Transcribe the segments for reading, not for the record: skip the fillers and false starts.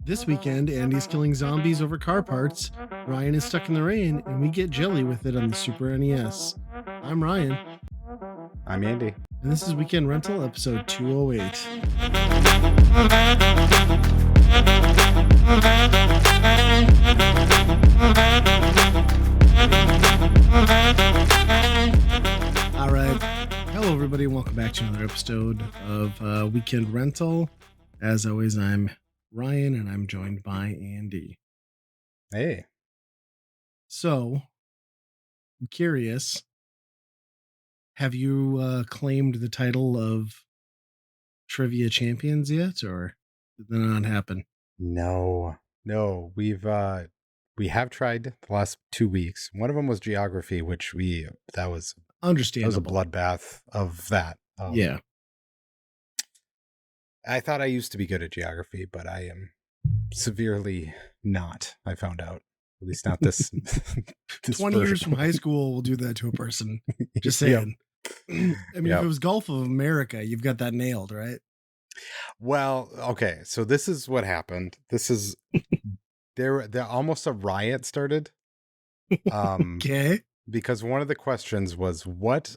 This weekend, Andy's killing zombies over car parts, Ryan is stuck in the rain, and we get jelly with it on the Super NES. I'm Ryan, I'm Andy. and this is Weekend Rental, episode 208. All right. Hello, everybody, and welcome back to another episode of Weekend Rental. As always, I'm Ryan, and I'm joined by Andy. Hey. So, I'm curious, have you claimed the title of Trivia Champions yet, or did that not happen? No, we have tried the last 2 weeks. One of them was geography, which that was a Understandable. bloodbath of that. Yeah. I thought I used to be good at geography, but I am severely not. I found out, at least not this. 20 years from high school will do that to a person. Just saying. Yep. I mean, If it was Gulf of America, you've got that nailed, right? Well, okay. So this is what happened. This is there almost a riot started. Okay. Because one of the questions was what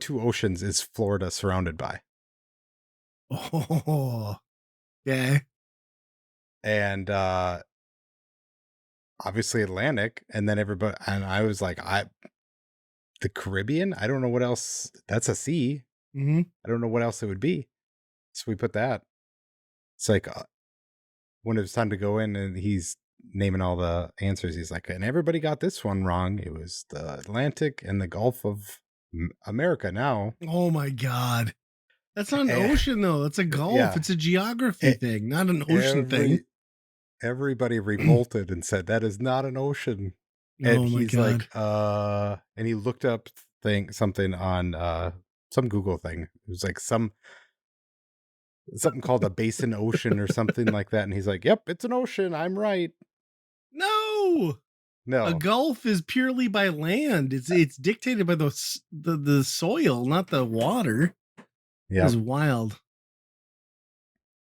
two oceans is Florida surrounded by? Oh, okay. And obviously Atlantic, and then everybody, and I was like, the Caribbean? I don't know what else. That's a sea. Mm-hmm. I don't know what else it would be. So we put that. It's like when it was time to go in and he's naming all the answers, he's like, and everybody got this one wrong. It was the Atlantic and the Gulf of America now. Oh my God. That's not an ocean though. That's a Gulf. Yeah. It's a geography thing, not an ocean thing. Everybody revolted and said that is not an ocean. And he's God. Like, and he looked up something on some Google thing. It was like something called a basin ocean or something like that. And he's like, yep, it's an ocean. I'm right. No. A gulf is purely by land. It's dictated by the soil, not the water. Yeah. It was wild.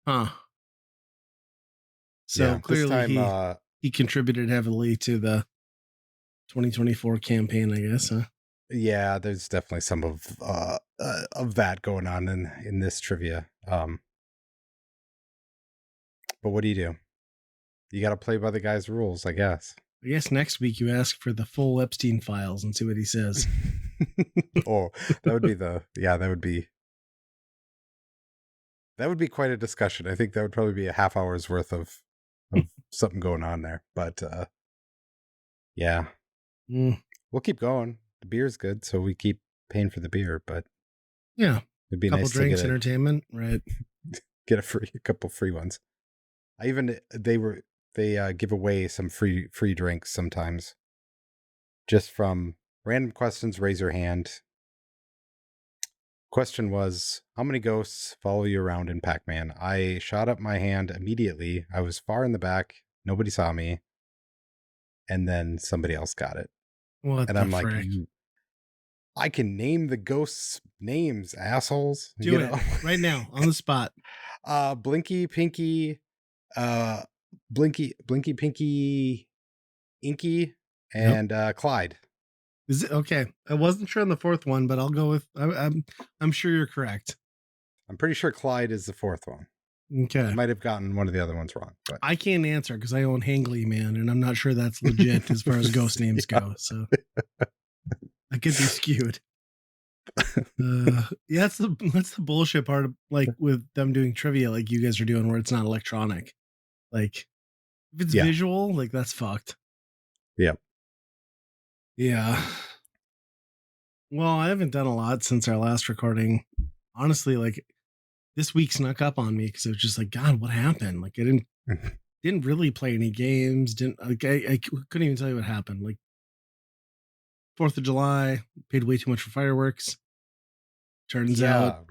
Huh. So clearly he contributed heavily to the 2024 campaign, I guess, huh? Yeah, there's definitely some of that going on in this trivia. But what do? You got to play by the guy's rules, I guess. I guess next week you ask for the full Epstein files and see what he says. Oh, that would be quite a discussion. I think that would probably be a half hour's worth of something going on there. But yeah, we'll keep going. The beer's good, so we keep paying for the beer. But yeah, it'd be couple nice drinks, to get entertainment, right? Get a couple free ones. They give away some free drinks sometimes, just from random questions. Raise your hand. Question was, how many ghosts follow you around in Pac-Man? I shot up my hand immediately. I was far in the back. Nobody saw me. And then somebody else got it. What and I'm frick? Like, I can name the ghosts' names, assholes. Do it right now on the spot. Blinky, Pinky, Blinky, Pinky, Inky, and Clyde. Is it okay? I wasn't sure on the fourth one, but I'll go with. I'm sure you're correct. I'm pretty sure Clyde is the fourth one. Okay, I might have gotten one of the other ones wrong, but I can't answer because I own Hangley Man, and I'm not sure that's legit as far as ghost names go. So I could be skewed. Yeah, that's the bullshit part of, like, with them doing trivia like you guys are doing, where it's not electronic. Like if it's visual, like that's fucked. Yep. Yeah. Well, I haven't done a lot since our last recording. Honestly, like this week snuck up on me because it was just like, God, what happened? Like I didn't really play any games. I couldn't even tell you what happened. Like 4th of July, paid way too much for fireworks. Turns out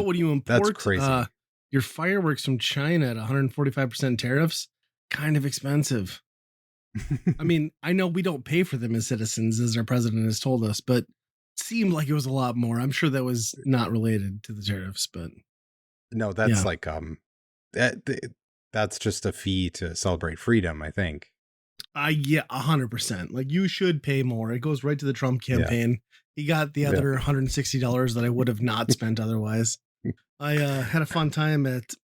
when you import your fireworks from China at 145% tariffs, kind of expensive. I mean, I know we don't pay for them as citizens, as our president has told us, but it seemed like it was a lot more. I'm sure that was not related to the tariffs, but No, that's Yeah. like, that that's just a fee to celebrate freedom, I think. Yeah, 100%. Like, you should pay more. It goes right to the Trump Yeah. campaign. He got the Yeah. other $160 that I would have not spent otherwise. I had a fun time at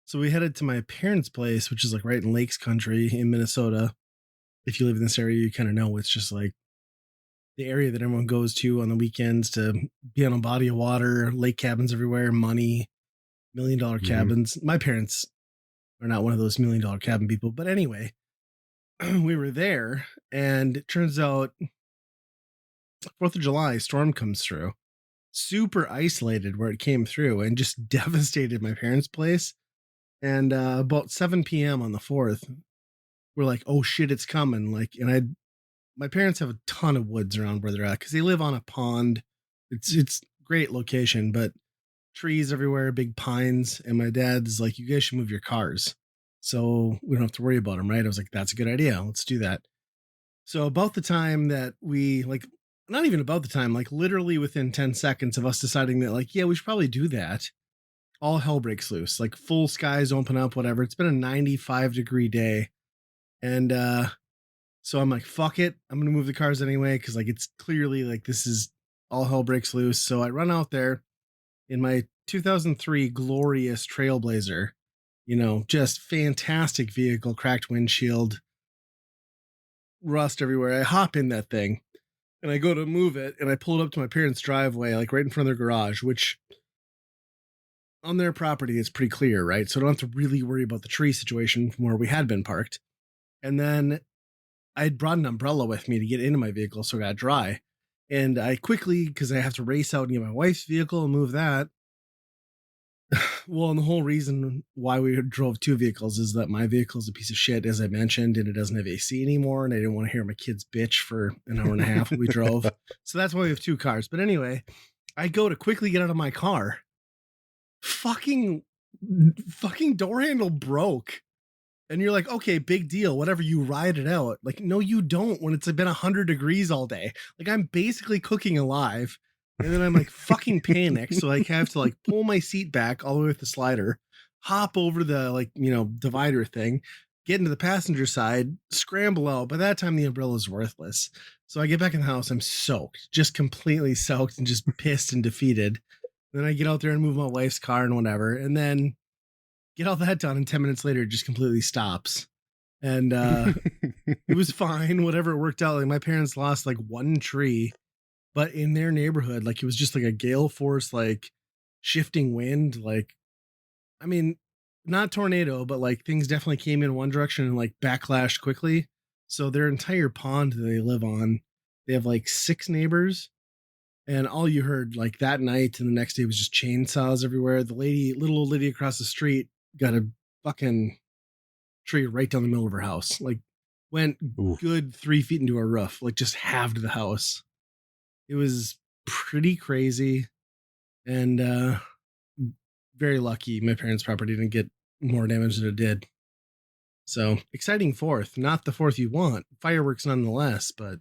so we headed to my parents' place, which is like right in Lakes Country in Minnesota. If you live in this area, you kind of know it's just like the area that everyone goes to on the weekends to be on a body of water, lake cabins everywhere, money, $1 million Mhm. cabins. My parents are not one of those $1 million cabin people, but anyway, we were there, and it turns out 4th of July storm comes through, super isolated where it came through, and just devastated my parents' place. And about 7 p.m. on the 4th, we're like, oh shit, it's coming. Like, and my parents have a ton of woods around where they're at because they live on a pond. It's great location, but trees everywhere, big pines. And my dad's like, you guys should move your cars so we don't have to worry about them, right? I was like, that's a good idea. Let's do that. So about the time that we like, not even about the time, like literally within 10 seconds of us deciding that, like, yeah, we should probably do that, all hell breaks loose. Like full skies open up, whatever. It's been a 95-degree day. And so I'm like, fuck it. I'm gonna move the cars anyway, because like it's clearly like this is all hell breaks loose. So I run out there in my 2003 glorious Trailblazer, just fantastic vehicle, cracked windshield, rust everywhere. I hop in that thing and I go to move it and I pull it up to my parents' driveway, like right in front of their garage, which on their property is pretty clear, right? So I don't have to really worry about the tree situation from where we had been parked. And then I had brought an umbrella with me to get into my vehicle so it got dry. And I quickly, because I have to race out and get my wife's vehicle and move that. Well, and the whole reason why we drove two vehicles is that my vehicle is a piece of shit, as I mentioned, and it doesn't have AC anymore. And I didn't want to hear my kids bitch for an hour and a half while we drove. So that's why we have two cars. But anyway, I go to quickly get out of my car. Fucking, fucking door handle broke. And you're like, okay, big deal, whatever, you ride it out. Like, no, you don't when it's been 100 degrees all day. Like, I'm basically cooking alive. And then I'm like fucking panicked. So I have to like pull my seat back all the way with the slider, hop over the like, divider thing, get into the passenger side, scramble out. By that time, the umbrella is worthless. So I get back in the house. I'm soaked, just completely soaked and just pissed and defeated. Then I get out there and move my wife's car and whatever. And then get all that done, and 10 minutes later, it just completely stops. And it was fine, whatever, it worked out. Like my parents lost like one tree, but in their neighborhood, like it was just like a gale force, like shifting wind. Like, I mean, not tornado, but like things definitely came in one direction and like backlashed quickly. So their entire pond that they live on, they have like six neighbors. And all you heard like that night and the next day was just chainsaws everywhere. The lady, little old lady across the street, got a fucking tree right down the middle of her house. Like went Ooh. good 3 feet into her roof, like just halved the house. It was pretty crazy. And very lucky my parents' property didn't get more damage than it did. So exciting fourth, not the fourth you want. Fireworks nonetheless, but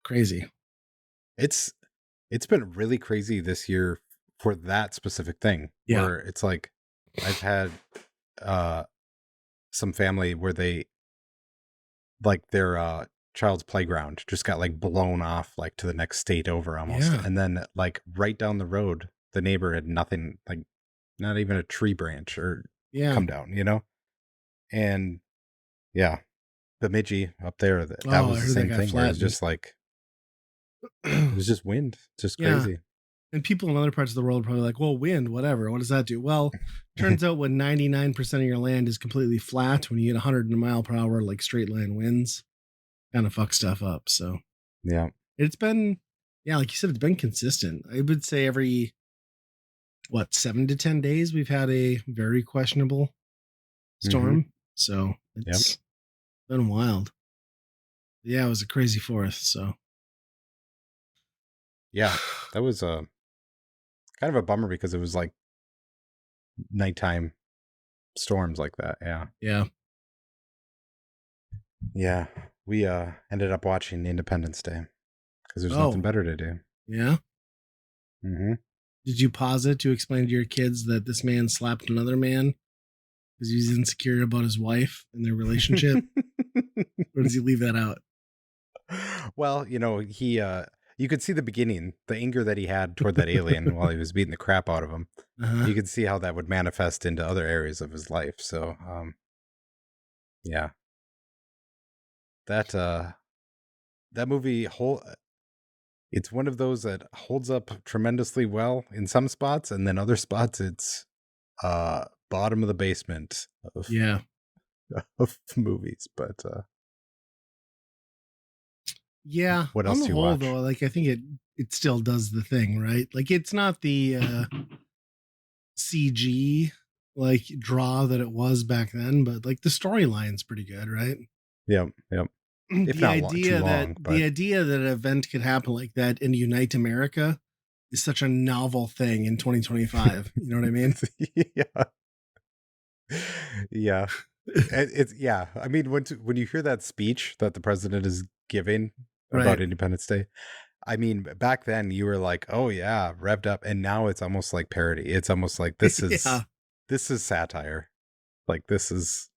crazy. It's it's been really crazy this year for that specific thing Yeah. where it's like I've had uh some family where they like their child's playground just got like blown off like to the next state over almost. Yeah. And then like right down the road, the neighbor had nothing, like not even a tree branch or Yeah. come down, you know? And yeah, Bemidji up there, that Oh, was I the heard that same got thing where it was flattened. just like it was just wind, just Yeah. crazy. And people in other parts of the world are probably like, well, wind, whatever. What does that do? Well, turns out when 99% of your land is completely flat, when you get 100 mile per hour, like straight line winds, kind of fuck stuff up. So Yeah. it's been, yeah, like you said, it's been consistent. I would say every, 7 to 10 days, we've had a very questionable Hmm. storm. So Yep. it's been wild. Yeah, it was a crazy fourth. So Yeah. That was kind of a bummer because it was like nighttime storms like that. Yeah. yeah. Yeah. We ended up watching Independence Day because there's nothing Oh, better to do. yeah. Hmm. Did you pause it to explain to your kids that this man slapped another man because he's insecure about his wife and their relationship? Or does he leave that out? Well, he you could see the beginning, the anger that he had toward that alien while he was beating the crap out of him. Uh-huh. You could see how that would manifest into other areas of his life. So, yeah, that that movie whole it's one of those that holds up tremendously well in some spots, and then other spots it's bottom of the basement of Yeah. of movies. But Yeah. what On else the do you whole though, watch? like I think it still does the thing, right? Like it's not the CG like draw that it was back then, but like the storyline's pretty good, right? Yep, yep. If the not long, too idea that long, the but idea that an event could happen like that and unite America is such a novel thing in 2025. You know what I mean? yeah, yeah. It's yeah. I mean, when you hear that speech that the president is giving Right. about Independence Day, I mean, back then you were like, "Oh yeah, revved up," and now it's almost like parody. It's almost like Yeah. this is satire. Like this is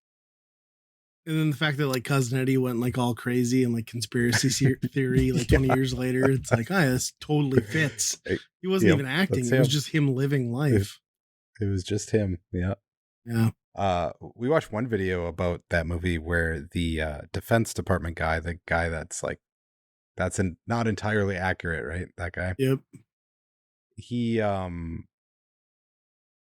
And then the fact that like Cousin Eddie went like all crazy and like conspiracy theory like 20 yeah, years later, it's like, oh, this totally fits. eh, He wasn't yep, even acting, that's it was him. just him living It, life. it was just him. Yeah. Yeah. We watched one video about that movie where the Defense Department guy, the guy that's like not entirely accurate, right? That guy. Yep. He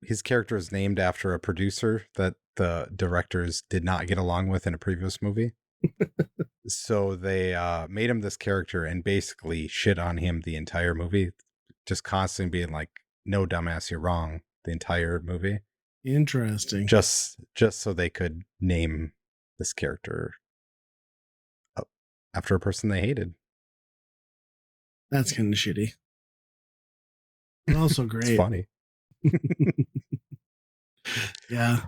his character is named after a producer that the directors did not get along with in a previous movie. So they made him this character and basically shit on him the entire movie, just constantly being like, "No, dumbass, you're wrong." The entire movie, Interesting. just so they could name this character uh, after a person they hated. That's kind of shitty, but also It's great. funny. Yeah.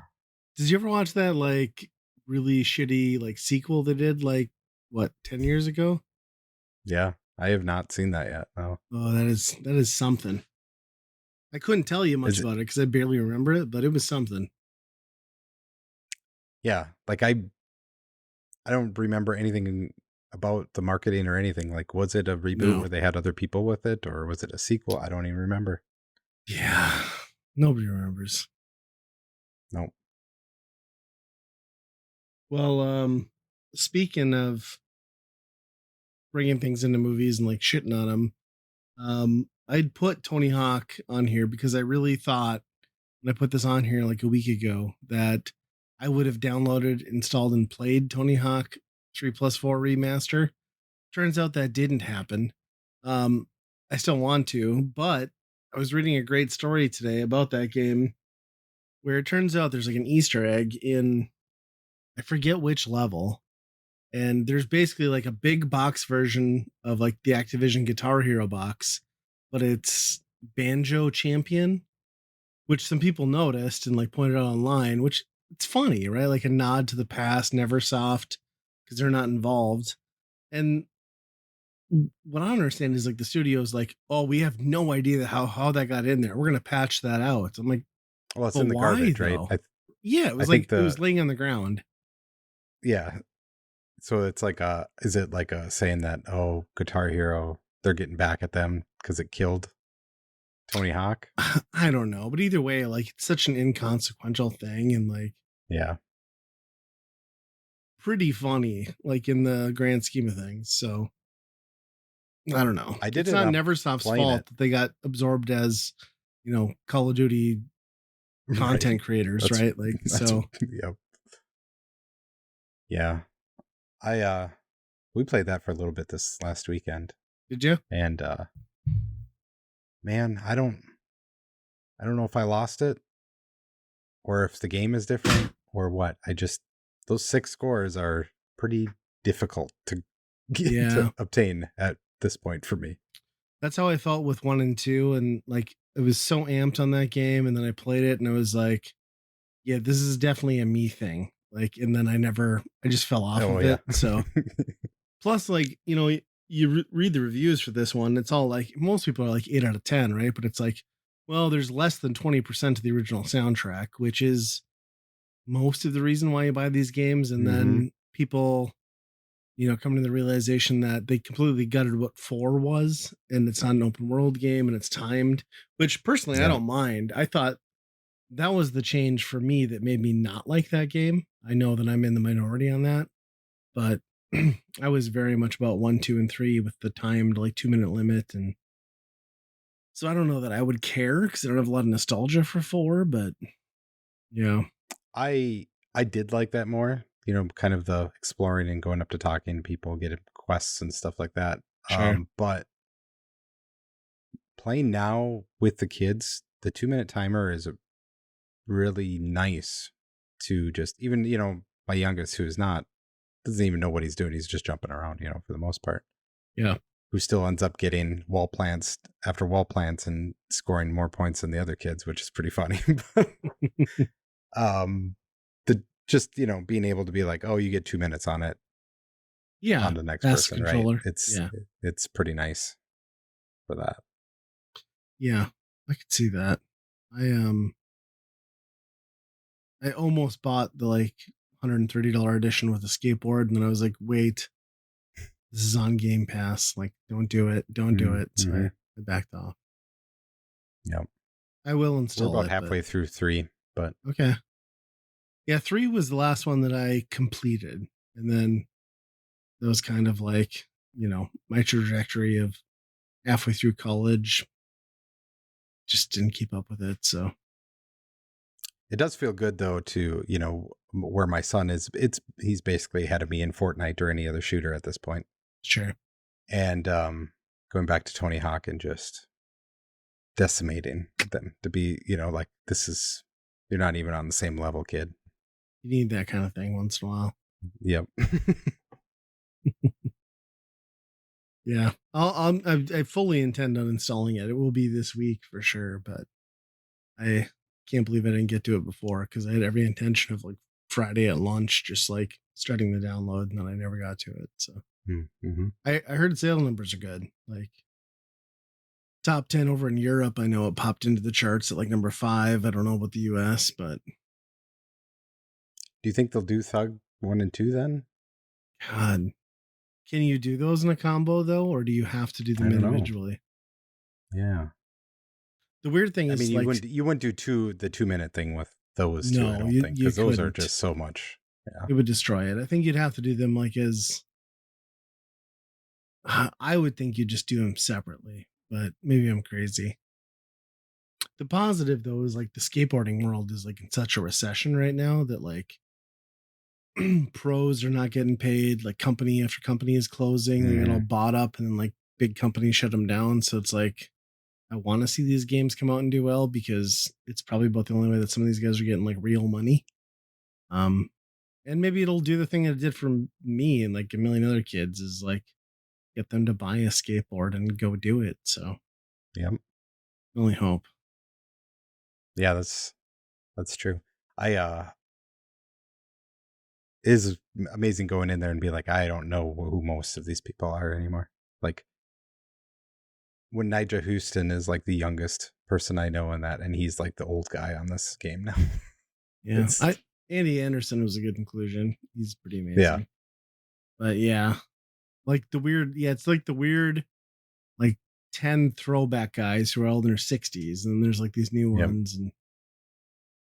Did you ever watch that like really shitty like sequel they did like what 10 years ago? Yeah, I have not seen that yet. No, Oh, that is something. I couldn't tell you much is it? about it because I barely remember it, but it was something. Yeah, like I don't remember anything about the marketing or anything. Like, was it a reboot No. where they had other people with it, or was it a sequel? I don't even remember. Yeah. Nobody remembers. No. Well, speaking of bringing things into movies and like shitting on them, I'd put Tony Hawk on here because I really thought when I put this on here like a week ago that I would have downloaded, installed, and played Tony Hawk 3+4 remaster. Turns out that didn't happen. Um, I still want to, but I was reading a great story today about that game where it turns out there's like an Easter egg in I forget which level, and there's basically like a big box version of like the Activision Guitar Hero box, but it's Banjo Champion, which some people noticed and like pointed out online, which it's funny, right? Like a nod to the past, Neversoft, because they're not involved. And what I don't understand is like the studio's like, oh, we have no idea how that got in there. We're gonna patch that out. I'm like, Well, it's but in the why garbage, right? though? Yeah, it I was think like it was laying on the ground. yeah. So it's like is it like saying that Guitar Hero they're getting back at them because it killed Tony Hawk? I don't know, but either way, like it's such an inconsequential thing and like Yeah, pretty funny, like in the grand scheme of things. So I don't know. I did It's end not up Neversoft's playing fault it. that they got absorbed as, Call of Duty Right. content creators, That's right? Like, that's so yeah. Yeah. I we played that for a little bit this last weekend. did you? And man, I don't know if I lost it or if the game is different or what. I just those 6 scores are pretty difficult to get Yeah. to obtain at this point for me. That's how I felt with 1 and 2, and, like, I was so amped on that game, and then I played it, and I was like, "Yeah, this is definitely a me thing." Like, and then I just fell off Oh of yeah. it, so plus, like, you read the reviews for this one, it's all like most people are like 8 out of 10, right? But it's like Well, there's less than 20% of the original soundtrack, which is most of the reason why you buy these games. And Mhm. then people, coming to the realization that they completely gutted what 4 was, and it's not an open world game and it's timed, which personally I Yeah. don't mind. I thought that was the change for me that made me not like that game. I know that I'm in the minority on that, but I was very much about 1, 2, and 3 with the timed like 2-minute limit. And so I don't know that I would care because I don't have a lot of nostalgia for 4, but yeah, I did like that more, you know, kind of the exploring and going up to talking to people, getting quests and stuff like that. sure. But playing now with the kids, the 2-minute timer is really nice to just even, you know, my youngest who's not doesn't even know what he's doing. He's just jumping around, you know, for the most part. Yeah. Who still ends up getting wall plants after wall plants and scoring more points than the other kids, which is pretty funny. But, um, the just you know being able to be like, oh, you get 2 minutes on it Yeah. on the next Fast person, right? controller. It's Yeah. it's pretty nice for that. Yeah. I could see that. I I almost bought the like $130 edition with a skateboard, and then I was like, wait, this is on Game Pass. Like, don't do it. Don't do it. So Mm-hmm. I backed off. Yeah, I will we're install about it, but halfway through three, but okay. Yeah, 3 was the last one that I completed. And then that was kind of like, my trajectory of halfway through college, just didn't keep up with it. So it does feel good though to where my son is. He's basically ahead of me in Fortnite or any other shooter at this point, sure. and going back to Tony Hawk and just decimating them to be, like this is you're not even on the same level, kid. You need that kind of thing once in a while. Yep. Yeah. I fully intend on installing it. It will be this week for sure, but I can't believe I didn't get to it before because I had every intention of like Friday at lunch, just like starting the download, and then I never got to it. So Mm-hmm. I heard sale numbers are good. Like top 10 over in Europe. I know it popped into the charts at like number 5. I don't know about the US, but Do you think they'll do Thug 1 and 2 then? God, can you do those in a combo though, or do you have to do I them don't know. individually? Yeah. The weird thing I mean, is you like, wouldn't do the 2 minute thing with those two, I no, don't you think, you because those are couldn't. just so much. Yeah. It would destroy it. I think you'd have to do them like as I would think you'd just do them separately, but maybe I'm crazy. The positive though is like the skateboarding world is like in such a recession right now that like pros are not getting paid. Like company after company is closing. They get all Hmm. bought up, and then like big companies shut them down. So it's like I want to see these games come out and do well because it's probably about the only way that some of these guys are getting like real money. Um, and maybe it'll do the thing that it did for me and like a million other kids is like get them to buy a skateboard and go do it. So Yep. only hope. Yeah, that's true. I it is amazing going in there and be like, I don't know who most of these people are anymore. Like when Nigel Houston is like the youngest person I know in that, and he's like the old guy on this game now. Yeah. It's I Andy Anderson was a good inclusion. He's pretty yeah. amazing. But yeah, like the weird, yeah, it's like the weird, like 10 throwback guys who are all in their 60s. And then there's like these new Yep. ones. And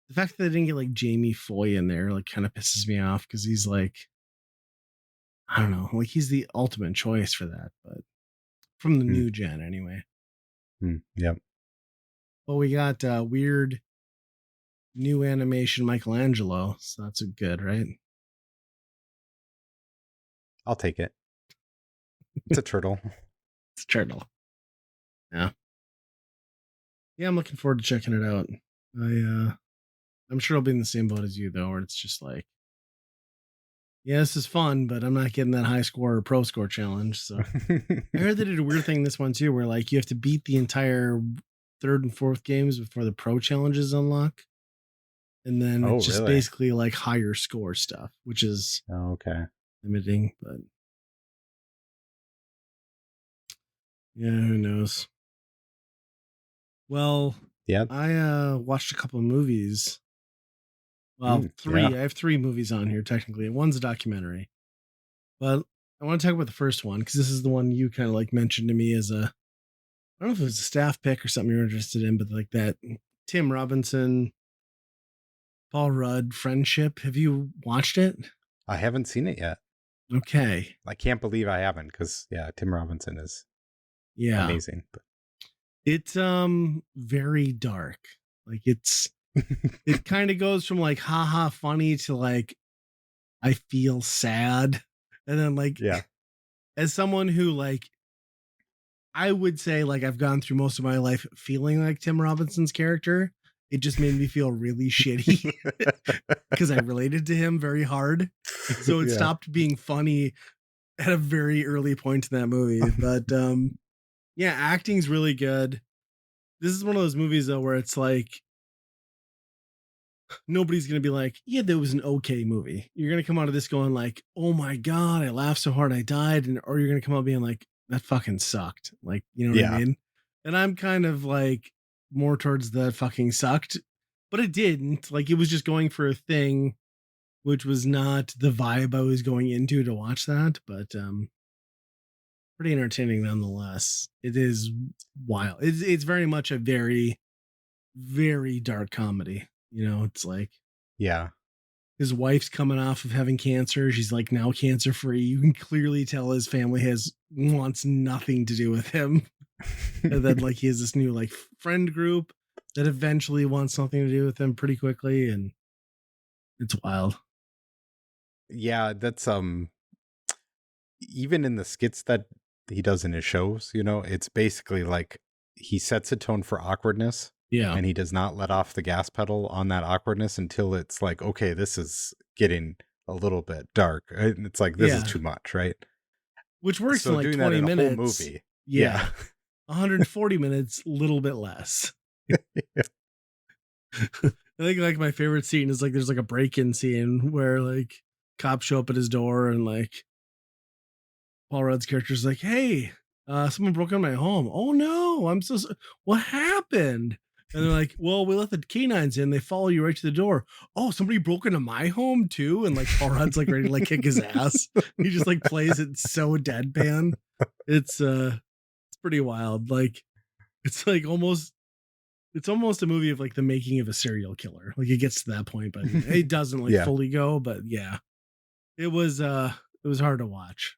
the fact that they didn't get like Jamie Foy in there, like kind of pisses me off because he's like, I don't know, like he's the ultimate choice for that. But from the Mm, new gen anyway. yep. Well, we got weird new animation Michelangelo. So that's a good, right? I'll take it. It's a turtle. It's turtle. Yeah. Yeah, I'm looking forward to checking it out. I'm sure I'll be in the same boat as you though, where it's just like, yeah, this is fun, but I'm not getting that high score or pro score challenge. So I heard they did a weird thing this one too, where like you have to beat the entire third and fourth games before the pro challenges unlock. And then Oh, it's just really? basically like higher score stuff, which is Oh, okay. limiting, but yeah, who knows? Well, Yeah. I watched a couple of movies. Well, Yeah. three. I have three movies on here technically. One's a documentary, but I want to talk about the first one because this is the one you kind of like mentioned to me as a. I don't know if it was a staff pick or something you're interested in, but like that Tim Robinson, Paul Rudd friendship. Have you watched it? I haven't seen it yet. Okay. I can't believe I haven't because yeah, Tim Robinson is Yeah. amazing. It's very dark. Like it kind of goes from like haha funny to like I feel sad. And then like Yeah. as someone who like I would say like I've gone through most of my life feeling like Tim Robinson's character, it just made me feel really shitty because I related to him very hard. So it Yeah. stopped being funny at a very early point in that movie. But yeah, acting's really good. This is one of those movies though where it's like nobody's gonna be like, yeah, that was an okay movie. You're gonna come out of this going like, oh my god, I laughed so hard I died, and or you're gonna come out being like, that fucking sucked. Like, you know what I Yeah. mean? And I'm kind of like more towards the fucking sucked, but it didn't. Like, it was just going for a thing, which was not the vibe I was going into to watch that, but pretty entertaining nonetheless. It is wild. It's very much a very, very dark comedy. You know, it's like Yeah. his wife's coming off of having cancer. She's like now cancer free. You can clearly tell his family has wants nothing to do with him. And then like he has this new like friend group that eventually wants something to do with him pretty quickly, and it's wild. Yeah, that's even in the skits that he does in his shows, it's basically like he sets a tone for awkwardness Yeah. and he does not let off the gas pedal on that awkwardness until it's like, okay, this is getting a little bit dark. And it's like, this is Yeah. too much, right? Which works in So like doing that 20 in a whole minutes. movie. Yeah. Yeah. 140 minutes, little bit less. I think like my favorite scene is like there's like a break-in scene where like cops show up at his door and like Paul Rudd's character's like, "Hey, someone broke into my home." "Oh no, what happened?" And they're like, "Well, we let the canines in. They follow you right to the door." "Oh, somebody broke into my home too?" And like Paul Rudd's like ready to like kick his ass. He just like plays it so deadpan. It's pretty wild. Like it's like almost it's almost a movie of like the making of a serial killer. Like it gets to that point, but it doesn't like Yeah. fully go, but yeah. It was it was hard to watch.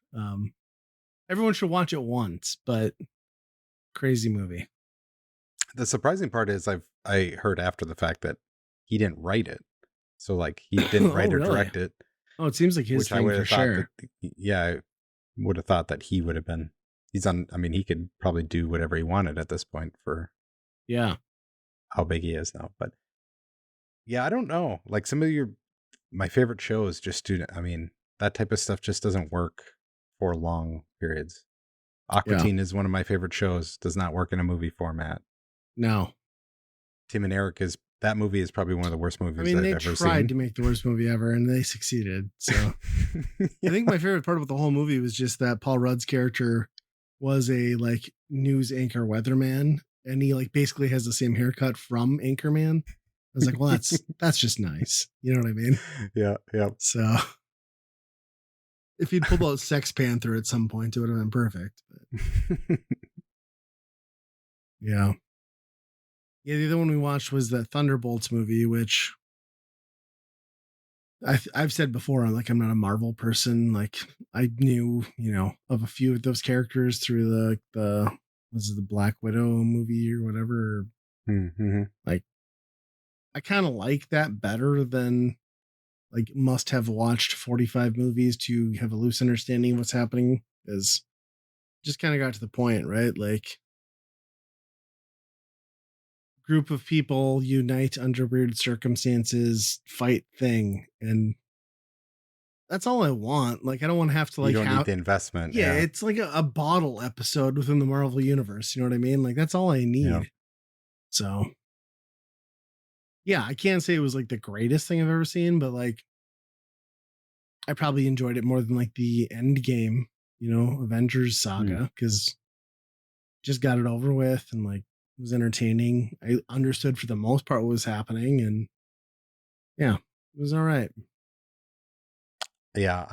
Everyone should watch it once, but crazy movie. The surprising part is I heard after the fact that he didn't write it. So like he didn't Oh, write or really? direct it, Oh, it seems like his which I thing would for have thought that sure. yeah, I would have thought that he would have been he's on I mean he could probably do whatever he wanted at this point for Yeah. how big he is now. But yeah, I don't know. Like some of your my favorite shows just do I mean, that type of stuff just doesn't work for long periods. Aqua Yeah. Teen is one of my favorite shows, does not work in a movie format. No. Tim and Eric is that movie is probably one of the worst I movies mean, I've they ever tried seen. to make the worst movie ever and they succeeded. So I Yeah. think my favorite part about the whole movie was just that Paul Rudd's character was a like news anchor weatherman and he like basically has the same haircut from Anchorman. I was like, well, that's just nice. You know what I mean? Yeah, yeah. So if he'd pulled out Sex Panther at some point, it would have been perfect. But yeah. Yeah, the other one we watched was the Thunderbolts movie, which I've said before. Like, I'm not a Marvel person. Like, I knew, of a few of those characters through the was it the Black Widow movie or whatever. Mhm. Like, I kind of like that better than like must have watched 45 movies to have a loose understanding of what's happening. Is just kind of got to the point, right? Like, group of people unite under weird circumstances, fight thing, and that's all I want. Like, I don't want to have to You like don't need have. the investment, Yeah, yeah. it's like a bottle episode within the Marvel universe. You know what I mean? Like, that's all I Yeah. need. So, yeah, I can't say it was like the greatest thing I've ever seen, but like, I probably enjoyed it more than like the End Game, Avengers Mm. saga, because just got it over with and like It was entertaining. I understood for the most part what was happening, and yeah, it was all right. Yeah,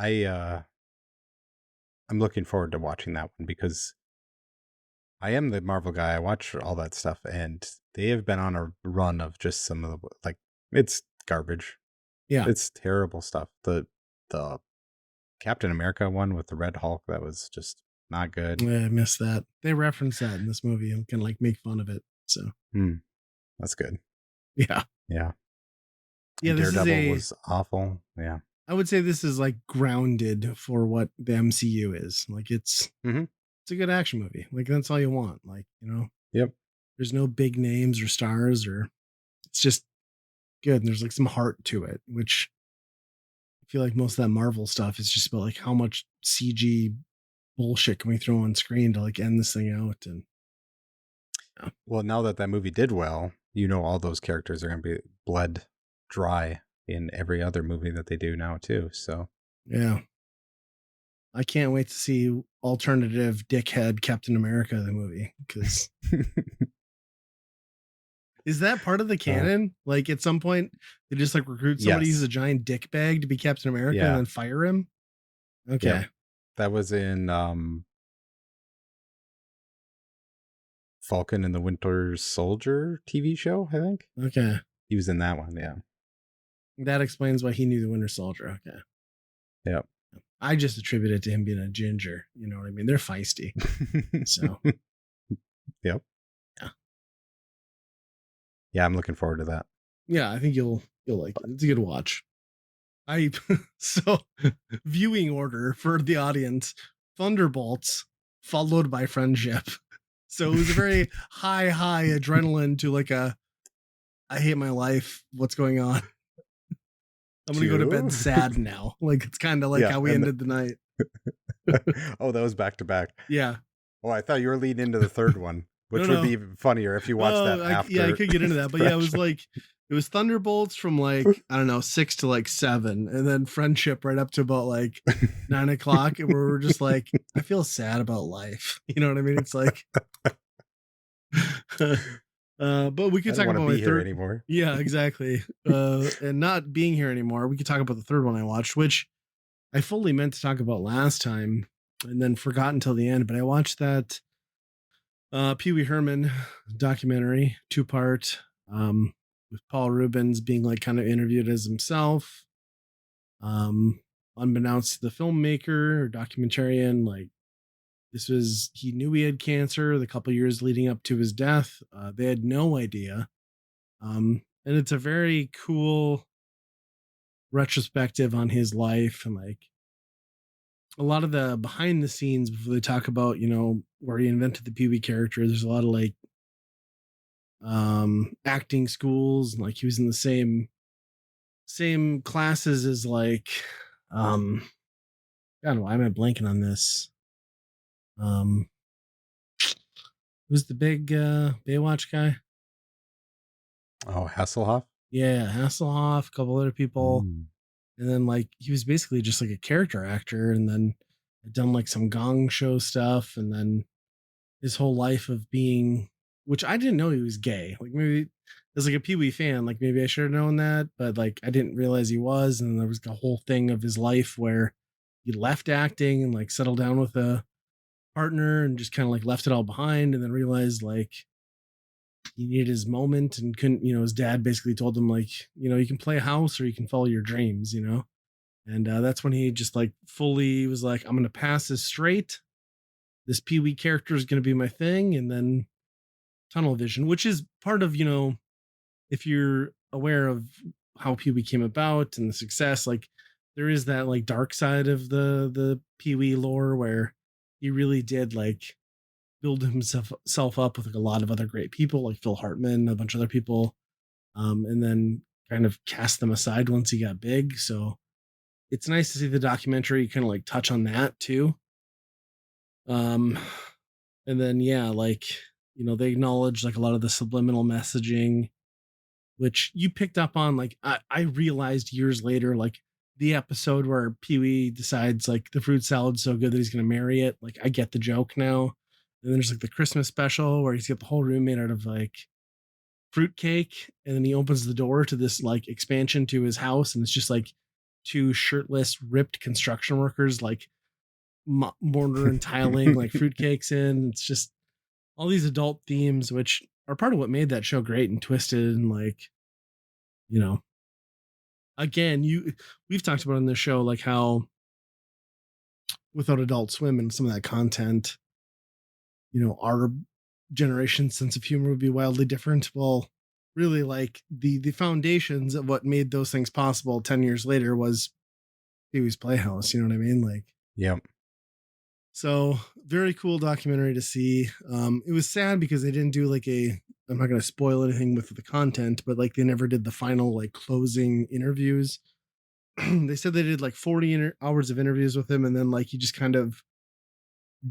I'm looking forward to watching that one because I am the Marvel guy. I watch all that stuff, and they have been on a run of just some of the like it's garbage. Yeah, It's terrible stuff. The Captain America one with the Red Hulk, that was just not good. yeah, I missed that. They reference that in this movie and kind of like make fun of it. So Hmm, that's good. yeah, Yeah. yeah. And This is Daredevil a. was awful. Yeah. I would say this is like grounded for what the MCU is. Like Hmm. it's a good action movie. Like that's all you want. Like Yep. there's no big names or stars or it's just good. And there's like some heart to it, which I feel like most of that Marvel stuff is just about like how much CG bullshit can we throw on screen to like end this thing out and yeah. Well, now that that movie did well, all those characters are going to be bled dry in every other movie that they do now too. So, Yeah. I can't wait to see alternative dickhead Captain America the movie because is that part of the uh, canon? Like at some point they just like recruit somebody who's yes, a giant dick bag to be Captain America and yeah, then fire him? yep. Okay. That was in Falcon and the Winter Soldier TV show. I think Okay. he was in that one. Yeah, That explains why he knew the Winter Soldier. Okay. yep. I just attribute it to him being a ginger. You know what I mean? They're feisty. So Yep. yeah. Yeah, I'm looking forward to that. Yeah, I think you'll like it. It's a good watch. I so viewing order for the audience: Thunderbolts, followed by Friendship. So it was a very high adrenaline to like a I hate my life. What's going on? I'm gonna go to bed Two. sad now. Like it's kind of like Yeah, how we and ended the night. oh, that was back to back. Yeah. Oh, I thought you were leading into the third one, No, which would be no. even funnier if you watched Oh, that yeah, I after could get into that, but yeah, Friendship. it was Thunderbolts from like I don't know 6 to like 7, and then Friendship right up to about like 9 o'clock, and we're just like I feel sad about life. You know what I mean? It's like, but we I could don't talk want to about my be here third. anymore. Yeah, exactly. And not being here anymore, we could talk about the third one I watched, which I fully meant to talk about last time, and then forgot until the end. But I watched that Pee Wee Herman documentary, 2 part, with Paul Rubens being like kind of interviewed as himself. Um, Unbeknownst to the filmmaker or documentarian, like this was he knew he had cancer the couple years leading up to his death. They had no idea. And it's a very cool retrospective on his life and like a lot of the behind the scenes before they talk about, where he invented the Pee Wee character. There's a lot of like acting schools and like he was in the same classes as like um God, why am I blanking on this? Um who's the big Baywatch guy? Oh, Hasselhoff? Yeah, Hasselhoff, a couple other people. Mm. And then like he was basically just like a character actor and then had done like some gong show stuff and then his whole life of being which I didn't know he was gay. Like maybe as like a Pee Wee fan, like maybe I should have known that, but like I didn't realize he was. And there was a whole thing of his life where he left acting and like settled down with a partner and just kind of like left it all behind and then realized like he needed his moment and couldn't, his dad basically told him like, you can play house or you can follow your dreams. And that's when he just like fully was like, I'm going to pass this straight. This Pee Wee character is going to be my thing. And then tunnel vision, which is part of, if you're aware of how Pee Wee came about and the success, like there is that like dark side of the Pee Wee lore where he really did like build himself up with like a lot of other great people like Phil Hartman, a bunch of other people, and then kind of cast them aside once he got big. So it's nice to see the documentary kind of like touch on that too. Um, and then yeah, like they acknowledge like a lot of the subliminal messaging which you picked up on. Like I realized years later, like the episode where Pee Wee decides like the fruit salad's so good that he's going to marry it. Like I get the joke now. And then there's like the Christmas special where he's got the whole room made out of like fruitcake, and then he opens the door to this like expansion to his house, and it's just like two shirtless, ripped construction workers like mortar and tiling like fruitcakes in. It's just all these adult themes, which are part of what made that show great and twisted, and like you know, again, we've talked about on this show like how without Adult Swim and some of that content, our generation's sense of humor would be wildly different. Well, really, like the foundations of what made those things possible 10 years later was Pee Wee's Playhouse. You know what I mean? Like, Yep. so very cool documentary to see. It was sad because they didn't do like a. I'm not going to spoil anything with the content, but like they never did the final like closing interviews. They said they did like 40 hours of interviews with him, and then like he just kind of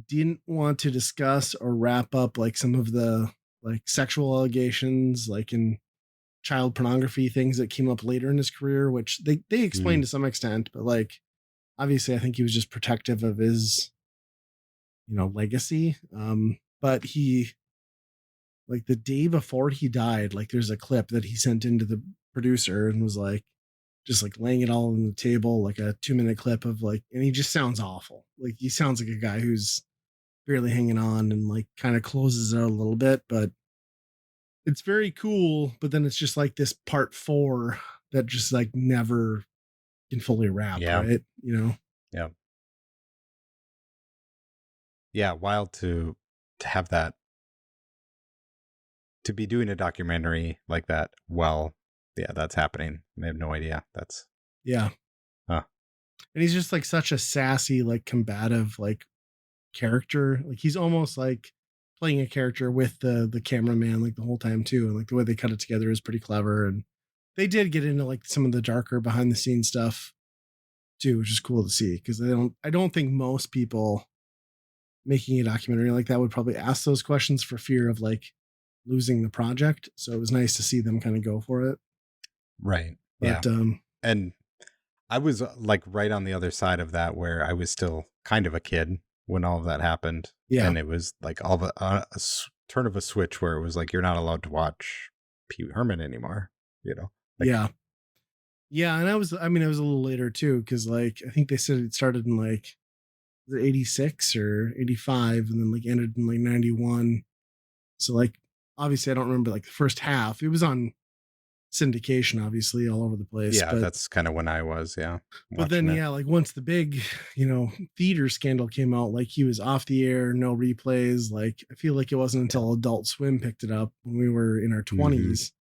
didn't want to discuss or wrap up like some of the like sexual allegations, like in child pornography things that came up later in his career, which they explained Mm. to some extent, but like obviously I think he was just protective of his legacy. But he like the day before he died, like there's a clip that he sent into the producer and was like just like laying it all on the table, like a 2-minute clip of like, and he just sounds awful. Like he sounds like a guy who's barely hanging on and like kind of closes it out a little bit, but it's very cool. But then it's just like this part four that just like never can fully wrap, Yeah. right? Yeah. Yeah. Wild to have that, to be doing a documentary like that. Well, yeah, that's happening. I have no idea. That's Yeah. huh. And he's just like such a sassy, like combative, like character. Like he's almost like playing a character with the cameraman like the whole time too. And like the way they cut it together is pretty clever. And they did get into like some of the darker behind the scenes stuff too, which is cool to see because I don't think most people making a documentary like that would probably ask those questions for fear of like losing the project. So it was nice to see them kind of go for it. Right. Yeah. But And I was like right on the other side of that where I was still kind of a kid when all of that happened. yeah, And it was like all the turn of a switch where it was like, you're not allowed to watch Pee Wee Herman anymore, you know? Like, yeah, yeah. And I was a little later too, because like I think they said it started in like was it 86 or 85 and then like ended in like 91. So like obviously I don't remember like the first half. It was on syndication, obviously, all over the place. yeah, But that's kind of when I was, then watching it. yeah, like once the big, theater scandal came out, like he was off the air, no replays. Like I feel like it wasn't Yeah. until Adult Swim picked it up when we were in our Mm-hmm. 20s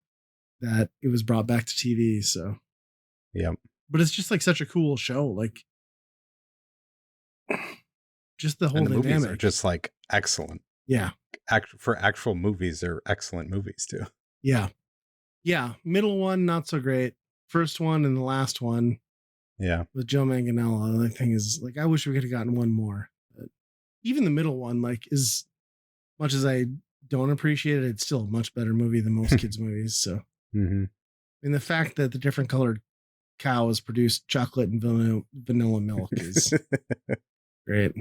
that it was brought back to TV. So Yep. but it's just like such a cool show. Like just the And whole the movies are dynamic. just like excellent. Yeah. For actual movies, they're excellent movies too. Yeah. Yeah. Middle one, not so great. First one and the last one Yeah. with Joe Manganiello. The thing is, like, I wish we could have gotten one more. But even the middle one, like, is much as I don't appreciate it, it's still a much better movie than most kids' movies. So, Mm-hmm. and the fact that the different colored cows produce chocolate and vanilla milk is great.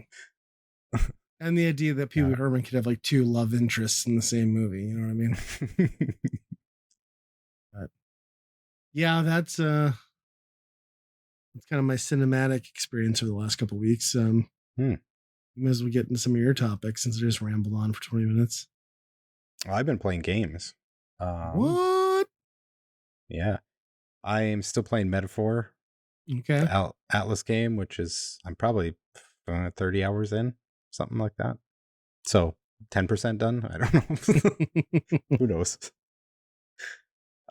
And the idea that Pee Wee Yeah. Herman could have like two love interests in the same movie, you know what I mean? But yeah, that's kind of my cinematic experience over the last couple of weeks. Hmm. You may as well get into some of your topics since I just rambled on for 20 minutes. Well, I've been playing games. What? Yeah. I am still playing Metaphor, Okay. the Atlas game, which is I'm probably 30 hours in, something like that. So 10% done. I don't know. Who knows?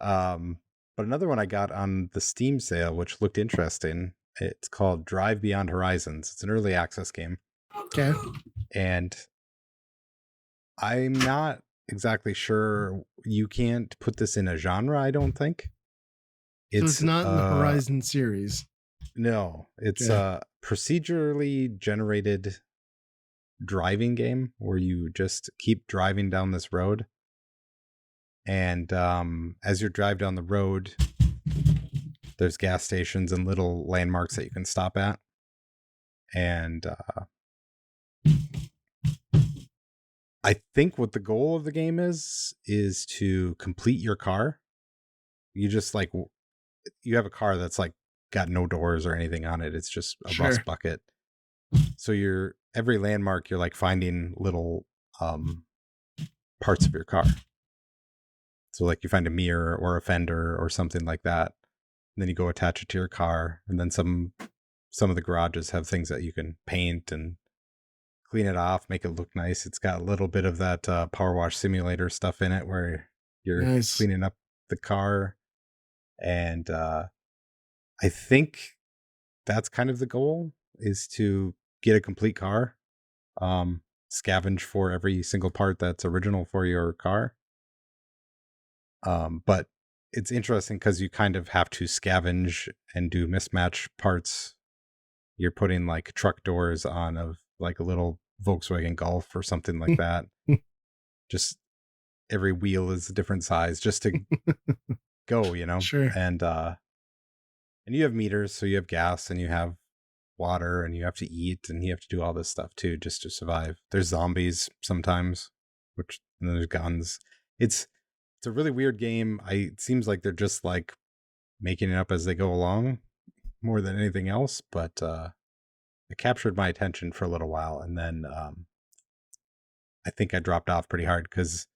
Um, but another one I got on the Steam sale, which looked interesting. It's called Drive Beyond Horizons. It's an early access game, Okay. and I'm not exactly sure. You can't put this in a genre. I don't think So it's it's not in the Horizon series. no, it's Okay. a procedurally generated driving game where you just keep driving down this road, and as you drive down the road, there's gas stations and little landmarks that you can stop at, and I think what the goal of the game is to complete your car. You just like you have a car that's like got no doors or anything on it. It's just a rust Sure. bucket. So you're every landmark you're like finding little um parts of your car. So like you find a mirror or a fender or something like that. And then you go attach it to your car, and then some of the garages have things that you can paint and clean it off, make it look nice. It's got a little bit of that power wash simulator stuff in it where you're Nice. cleaning up the car. And I think that's kind of the goal is to get a complete car, scavenge for every single part that's original for your car. But it's interesting because you kind of have to scavenge and do mismatch parts. You're putting like truck doors on of like a little Volkswagen Golf or something like that. Just every wheel is a different size just to go, you know? Sure. And you have meters, so you have gas and you have water and you have to eat and you have to do all this stuff too just to survive. There's zombies sometimes, which and then there's guns. It's a really weird game. It seems like they're just like making it up as they go along more than anything else, but it captured my attention for a little while, and then I think I dropped off pretty hard because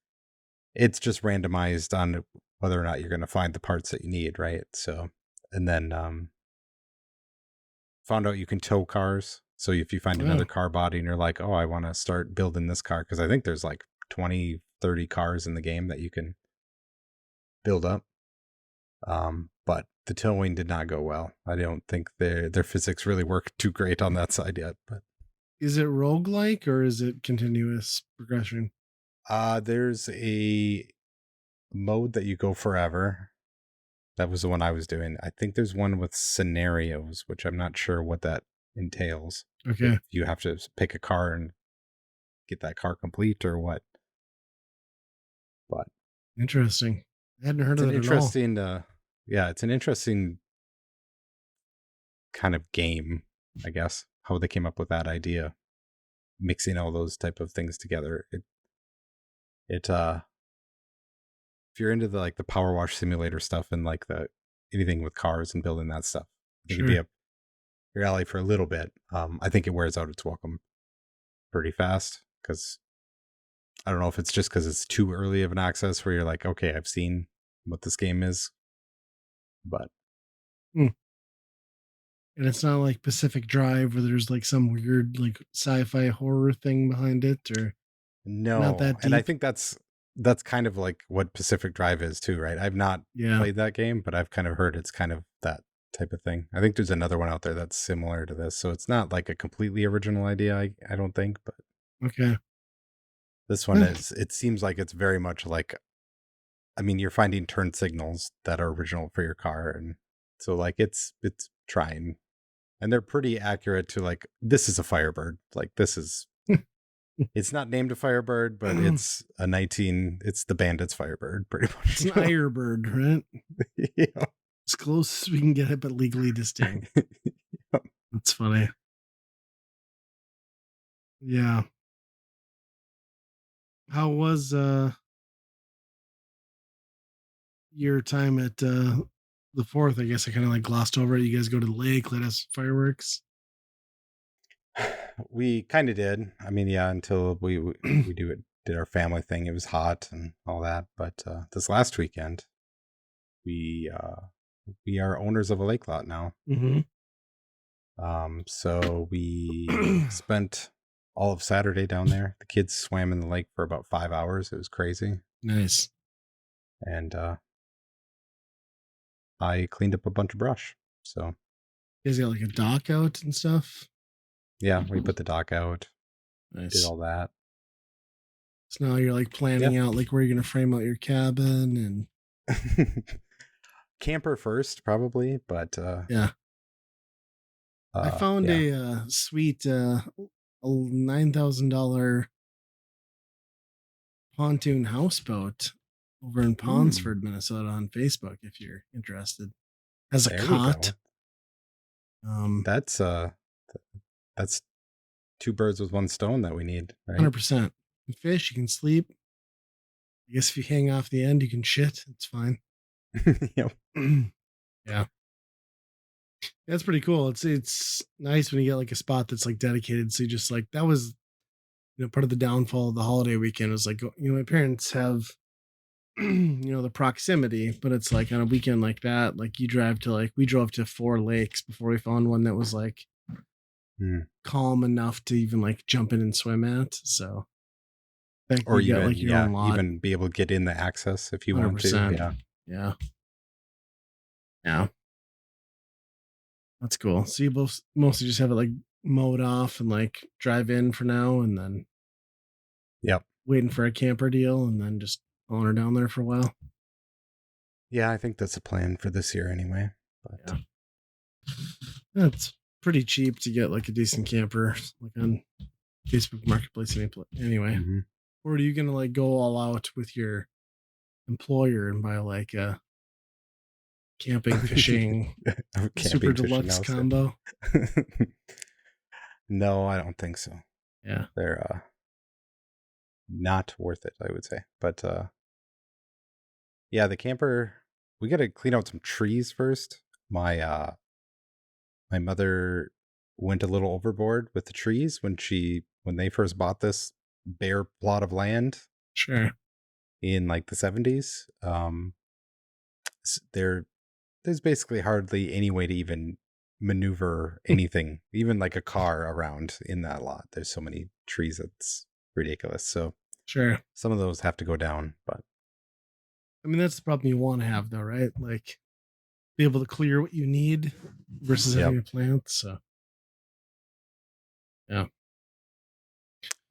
it's just randomized on whether or not you're going to find the parts that you need, right? So, and then found out you can tow cars. So if you find Oh, another car body and you're like, oh, I want to start building this car, because I think there's like 20, 30 cars in the game that you can build up. But the towing did not go well. I don't think their physics really work too great on that side yet. But is it roguelike or is it continuous progression? there's a mode that you go forever. That was the one I was doing. I think there's one with scenarios, which I'm not sure what that entails. If Okay. you have to pick a car and get that car complete or what. But Interesting. I hadn't heard it's of an that at all. interesting, yeah, it's an interesting kind of game, I guess, how they came up with that idea, mixing all those type of things together. It if you're into the like the power wash simulator stuff and like the anything with cars and building that stuff, I think it'd be Sure. up your alley for a little bit. I think it wears out its welcome pretty fast because I don't know if it's just because it's too early of an access where you're like, okay, I've seen what this game is, but Hmm. And it's not like Pacific Drive where there's like some weird like sci-fi horror thing behind it, or not no. that And I deep. think that's kind of like what Pacific Drive is too, right? I've not Yeah. played that game, but I've kind of heard it's kind of that type of thing. I think there's another one out there that's similar to this, so it's not like a completely original idea. I don't think, but Okay. this one is. It seems like it's very much like. I mean, you're finding turn signals that are original for your car, and so like it's trying, and they're pretty accurate to like this is a Firebird. Like this is it's not named a Firebird, but it's the Bandit's Firebird, pretty It's much. an Irebird, right? Yeah. As close as we can get it, but legally distinct. That's funny. Yeah. How was your time at the fourth? I guess I kind of like glossed over it. You guys go to the lake, let us fireworks. We kind of did. I mean, yeah, until we did our family thing. It was hot and all that, but this last weekend we are owners of a lake lot now. Mm-hmm. So we spent all of Saturday down there. The kids swam in the lake for about 5 hours. It was crazy. Nice. And I cleaned up a bunch of brush. So You guys got like a dock out and stuff. yeah, we put the dock out, did Nice. all that. So now you're like Yeah. planning out like where you're gonna frame out your cabin and Camper first, probably, but yeah. I found yeah. a sweet $9,000 pontoon houseboat over in Ooh, Ponsford, Minnesota on Facebook if you're interested. Has a there we cot. go. Um That's that's two birds with one stone that we need, right? 100%. can fish, you can sleep. I guess if you hang off the end, you can shit. It's fine. Yep. Yeah. That's pretty cool. It's nice when you get like a spot that's like dedicated. So you just like that was part of the downfall of the holiday weekend was like my parents have the proximity, but it's like on a weekend like that, like you drive to like we drove to 4 lakes before we found one that was like Mm. calm enough to even like jump in and swim at. So the fact that Or you got even, like your own yeah, lot, even be able to get in the access if you want to. 100%. Yeah. Yeah. Yeah. That's cool. So you both mostly just have it like mowed off and like drive in for now and then Yep. waiting for a camper deal and then just hauling her down there for a while. Yeah, I think that's a plan for this year anyway. Yeah. But That's pretty cheap to get like a decent camper like on Facebook Marketplace anyway. mhm. Or are you gonna like go all out with your employer and buy like a camping fishing A super camping fishing deluxe house. combo? No, I don't think so. Yeah. They're not worth it, I would say. But yeah, the camper, we got to clean out some trees first. My mother went a little overboard with the trees when they first bought this bare plot of land Sure. in like the 70s. There's basically hardly any way to even maneuver anything, even like a car around in that lot. There's so many trees, it's ridiculous. So Sure. some of those have to go down, but I mean that's the problem you want to have though, right? Like be able to clear what you need versus yep. having a plant. So yeah.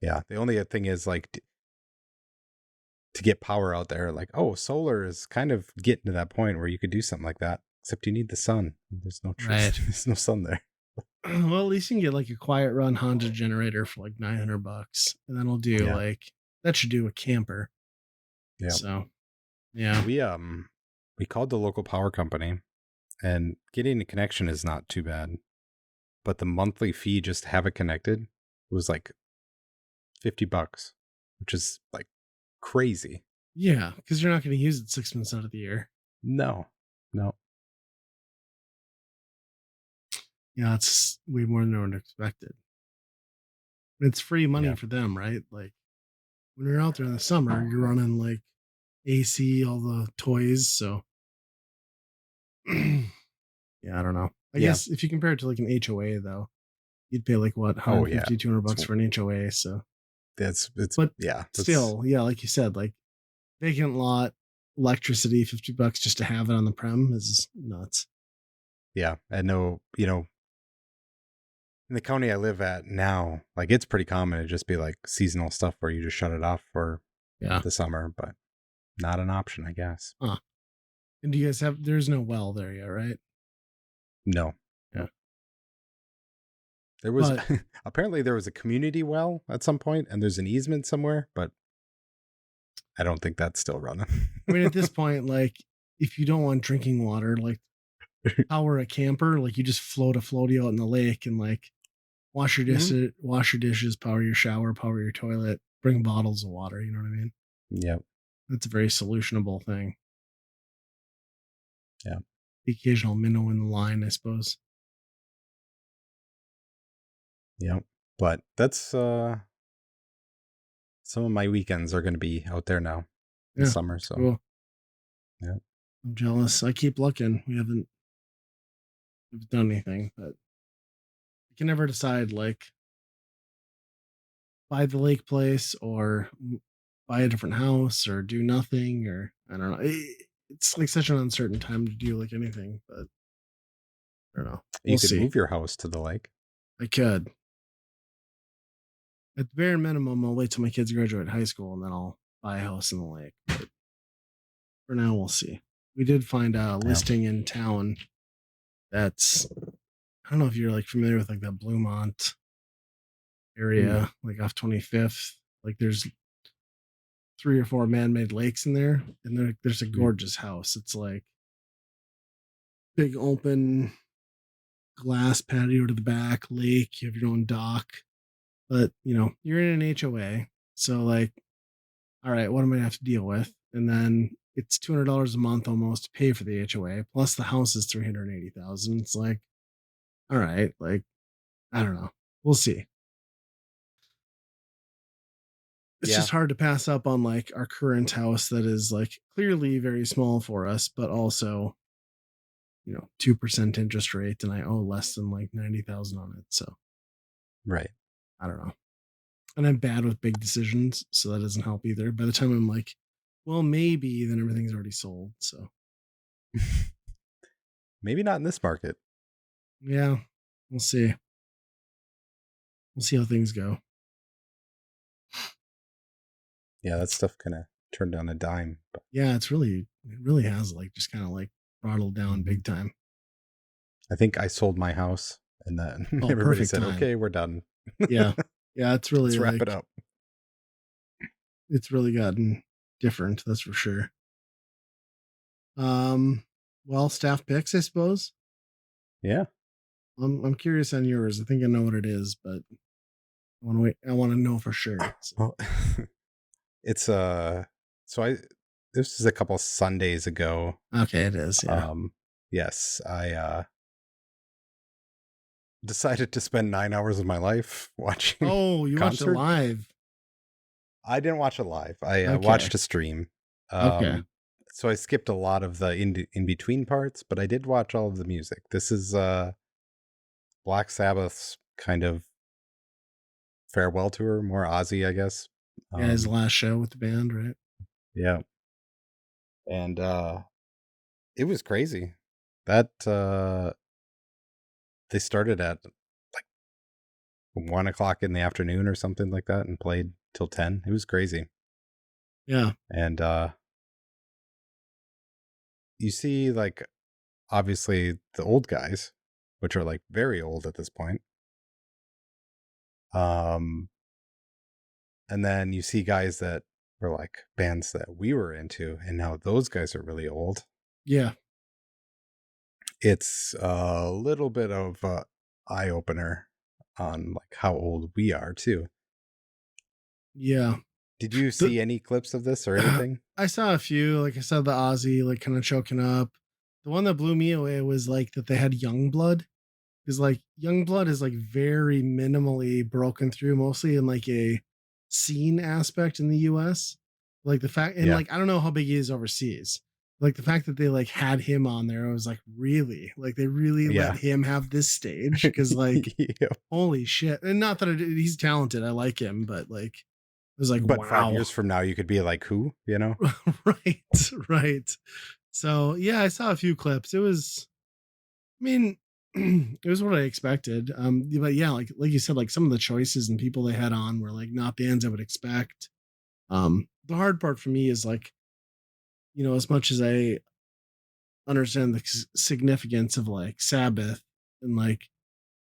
Yeah. The only thing is like to get power out there, like, oh, solar is kind of getting to that point where you could do something like that, except you need the sun. There's no Right. there's no sun there. Well, at least you can get like a quiet run Honda generator for like $900, and then we'll do Yeah. like that should do a camper. Yeah. So yeah, We called the local power company and getting a connection is not too bad. But the monthly fee just to have it connected was like $50, which is like crazy. yeah, because you're not going to use it 6 months out of the year. No. No. Yeah, it's way more than anyone expected. It's free money Yeah. for them, right? Like when you're out there in the summer, you're running like AC, all the toys. So yeah, I don't know. I Yeah. guess if you compare it to like an HOA though, you'd pay like what Oh yeah. 150, $200 So for an HOA. So, it's but yeah. That's still, yeah, like you said, like vacant lot, electricity, $50 just to have it on the prem is nuts. yeah. I know, in the county I live at now, like it's pretty common to just be like seasonal stuff where you just shut it off for Yeah. the summer, but not an option, I guess. Huh. And do you guys have, there's no well there yet, right? No. Yeah. No. There was But apparently there was a community well at some point and there's an easement somewhere, but I don't think that's still running. I mean, at this point, like if you don't want drinking water, like power a camper, like you just float a floaty out in the lake and like Mhm. wash your dishes, power your shower, power your toilet, bring bottles of water. You know what I mean? Yep. That's a very solutionable thing. Yeah. The occasional minnow in the line, I suppose. Yep. But that's some of my weekends are going to be out there now in the Yeah, summer, it's so cool. yeah. I'm jealous. I keep looking. We've done anything, but I can never decide like buy the lake place or buy a different house or do nothing or I don't know. It's like such an uncertain time to do like anything, but I don't know. You We'll could see. move your house to the lake. I could. At the bare minimum, I'll wait till my kids graduate high school and then I'll buy a house in the lake. But for now, we'll see. We did find a Yeah. listing in town that's I don't know if you're like familiar with like that Bluemont Hmm. area, like off 25th. Like there's 3 or 4 man-made lakes in there, and there's a Hmm. gorgeous house. It's like big open glass patio to the back, lake. You have your own dock, but you're in an HOA. So like, all right, what am I gonna have to deal with? And then it's $200 a month almost to pay for the HOA, plus the house is 380,000. It's like, all right, like I don't know. We'll see. It's Yeah. just hard to pass up on like our current house that is like clearly very small for us, but also 2% interest rate, and I owe less than like 90,000 on it. So Right. I don't know. And I'm bad with big decisions, so that doesn't help either. By the time I'm like, well, maybe, then everything's already sold. So Maybe not in this market. yeah, we'll see. We'll see how things go. Yeah, that stuff kind of turned on a dime. But Yeah, it really has like just kind of like throttled down Mhm. big time. I think I sold my house, and then Oh, everybody perfect said, time. "Okay, we're done. Yeah. Yeah, it's really Let's wrap like it up." it's really gotten different, that's for sure. Um well, staff picks, I suppose. Yeah. I'm curious on yours. I think I know what it is, but I want to wait. I want to know for sure. So, Well, it's so I this is a couple Sundays ago. okay, it is. Yeah. Um yes, I decided to spend 9 hours of my life watching Oh, a you watched it concert. live. I didn't watch it live. I Okay. watched a stream. Okay. So I skipped a lot of the in between parts, but I did watch all of the music. This is Black Sabbath's kind of farewell tour, more Ozzy, I guess. Yeah, his Um last show with the band, right? yeah. And it was crazy. That they started at like 1 o'clock in the afternoon or something like that and played till 10. It was crazy. Yeah. And you see like obviously the old guys, which are like very old at this point. Um and then you see guys that were like bands that we were into, and now those guys are really old. Yeah. It's a little bit of a eye opener on like how old we are too. Yeah. Did you The see any clips of this or anything? I saw a few. Like I saw the Ozzy like kind of choking up. The one that blew me away was like that they had young blood. Because like Youngblood is like very minimally broken through, mostly in like a scene aspect in the US. Like the fact, and Yeah. like I don't know how big he is overseas. Like the fact that they like had him on there, I was like, really? Like they really let Yeah. him have this stage? Because like, Yep. holy shit! And not that he's talented, I like him, but like, it was like, But 5 wow, years from now, you could be like, who? You know? right, right. So yeah, I saw a few clips. It was I mean, it was what I expected. But yeah, like you said, like some of the choices and people they had on were like not bands I would expect. The hard part for me is like, as much as I understand the significance of like Sabbath and like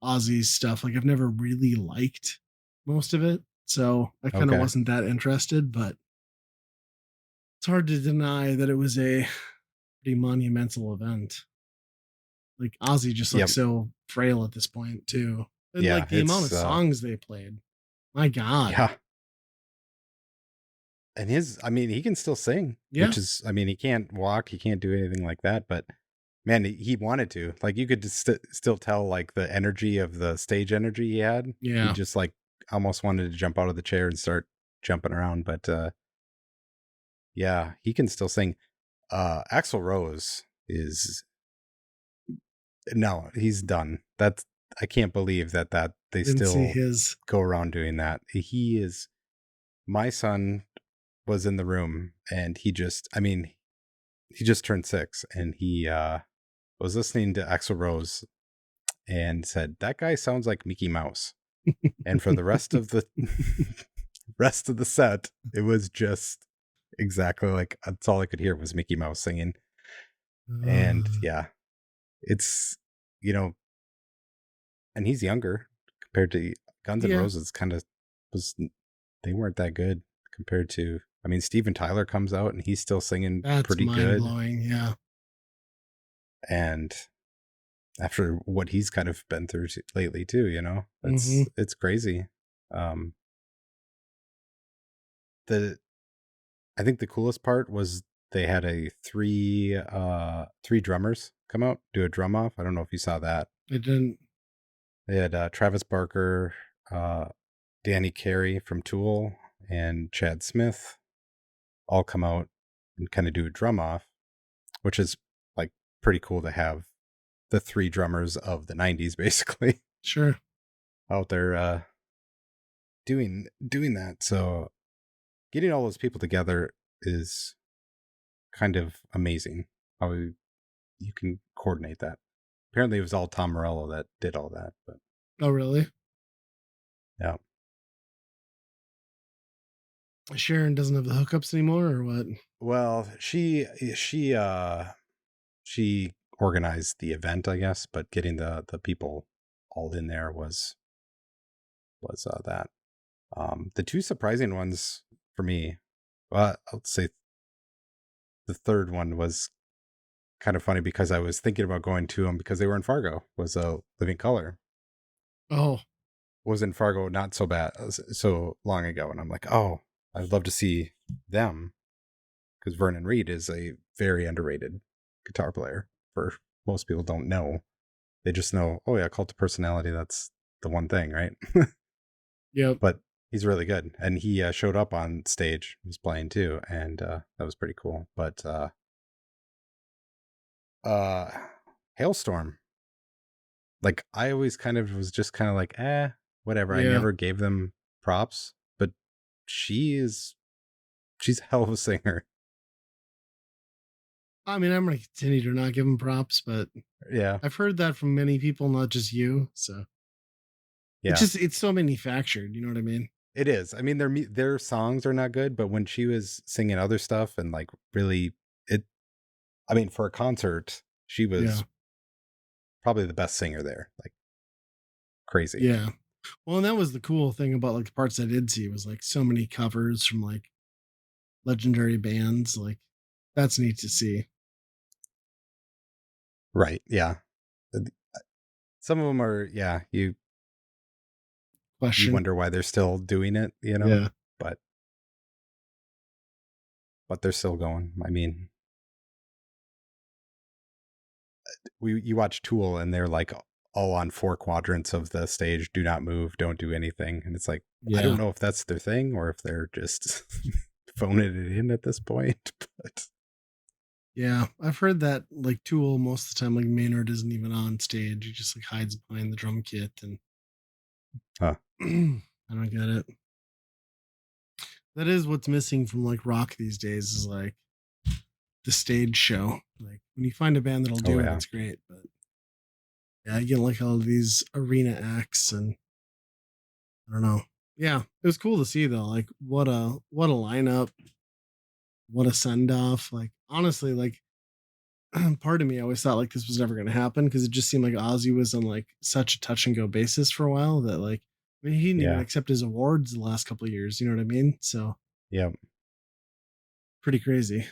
Ozzy's stuff, like I've never really liked most of it. So I kind of Okay. wasn't that interested, but it's hard to deny that it was a pretty monumental event. Like Ozzy just looks Yep. so frail at this point too. And Yeah. like the amount It's of songs they played. My God. yeah. And I mean, he can still sing, Yeah. which is, I mean, he can't walk, he can't do anything like that, but man, he wanted to. Like, you could just still tell, like, the energy of the stage energy he had. He Yeah. just, like, almost wanted to jump out of the chair and start jumping around. But yeah, he can still sing. Axl Rose is, no, he's done. I can't believe that I they didn't see still his. go around doing that. My son was in the room and I mean, he just turned 6 and he was listening to Axl Rose and said, "That guy sounds like Mickey Mouse." And for the rest of the rest of the set, it was just exactly like that's all I could hear was Mickey Mouse singing. And Uh, yeah, it's you know, and he's younger compared to Guns N' yeah. Roses. Kind of was they weren't that good compared to. I mean, Steven Tyler comes out and he's still singing That's pretty mind good. blowing. Yeah. And after what he's kind of been through lately too, Hmm. it's crazy. Um, the I think the coolest part was they had a three drummers come out, do a drum off. I don't know if you saw that. It didn't. They had Travis Barker, uh, Danny Carey from Tool, and Chad Smith all come out and kind of do a drum off, which is like pretty cool to have the three drummers of the 90s basically Sure. out there doing that. So getting all those people together is kind of amazing how you can coordinate that. Apparently it was all Tom Morello that did all that, but Oh, really? yeah. Sharon doesn't have the hookups anymore, or what? Well, she organized the event, I guess, but getting the people all in there was that. The two surprising ones for me, well, I'll say the third one was kind of funny because I was thinking about going to them because they were in Fargo. Was a Living Color Oh, was in Fargo not so bad so long ago, and I'm like, oh, I'd love to see them because Vernon Reid is a very underrated guitar player. For most people, don't know. They just know, oh yeah, cult of personality. That's the one thing, right? yep. But he's really good, and he showed up on stage. He was playing too, and that was pretty cool. But uh, Hailstorm, like I always kind of was just kind of like, whatever. I Yeah. never gave them props, but she's a hell of a singer. I mean, I'm gonna continue to not give him props, but Yeah, I've heard that from many people, not just you. So yeah, it's so manufactured. You know what I mean? it is. I mean, their songs are not good, but when she was singing other stuff and like really, it. I mean, for a concert, she Yeah. was probably the best singer there. Like crazy. Yeah. Well, and that was the cool thing about like the parts I did see was like so many covers from like legendary bands. Like that's neat to see. Right. Yeah. Uh, Some of them are, yeah, you Question. wonder why they're still doing it, Yeah. but they're still going. I mean, you watch Tool and they're like all on four quadrants of the stage, do not move, don't do anything. And it's like, I don't Yeah. know if that's their thing or if they're just phoning it in at this point, but Yeah. I've heard that like Tool most of the time, like Maynard isn't even on stage. He just like hides behind the drum kit and huh. I don't get it. That is what's missing from like rock these days is like the stage show. Like when you find a band that'll Oh do it, yeah. it's great. But yeah, I get like all of these arena acts and I don't know. Yeah, it was cool to see though. Like what a lineup, what a send off. Like honestly, like part of me always thought like this was never going to happen because it just seemed like Ozzy was on like such a touch and go basis for a while that like I mean he didn't even Yeah. accept his awards the last couple of years. You know what I mean? So Yeah. pretty crazy.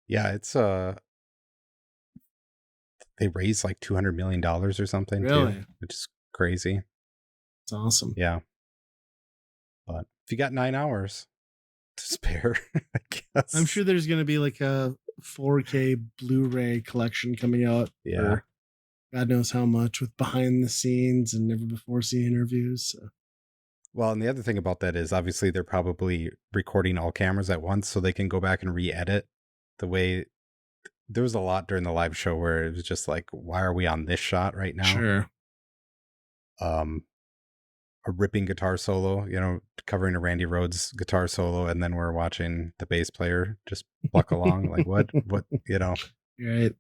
Yeah. It's, they raised like $200 million or something too, Really, which is crazy. it's awesome. Yeah. But if you got 9 hours to spare, I I'm guess. sure there's going to be like a 4K Blu-ray collection coming out Yeah. for God knows how much with behind the scenes and never before seen interviews. So. Well, and the other thing about that is obviously they're probably recording all cameras at once so they can go back and re-edit the way there was a lot during the live show where it was just like, why are we on this shot right now? Sure. Um, a ripping guitar solo, covering a Randy Rhoads guitar solo, and then we're watching the bass player just pluck along. Like what? Right.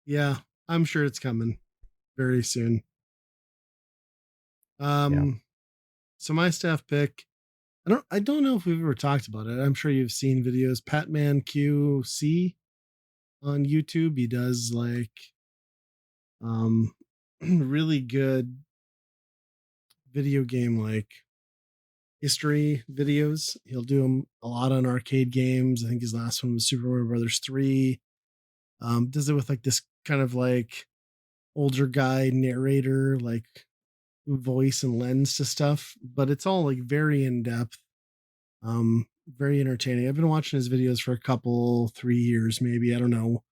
Yeah, I'm sure it's coming very soon. Yeah. Um, so my staff pick, I don't know if we've ever talked about it. I'm sure you've seen videos. Patman QC on YouTube. He does like um really good video game like history videos. He'll do them a lot on arcade games. I think his last one was Super Mario Brothers 3. Does it with like this kind of like older guy narrator, like voice and lens to stuff, but it's all like very in depth. Very entertaining. I've been watching his videos for a couple, 3 years, maybe. I don't know.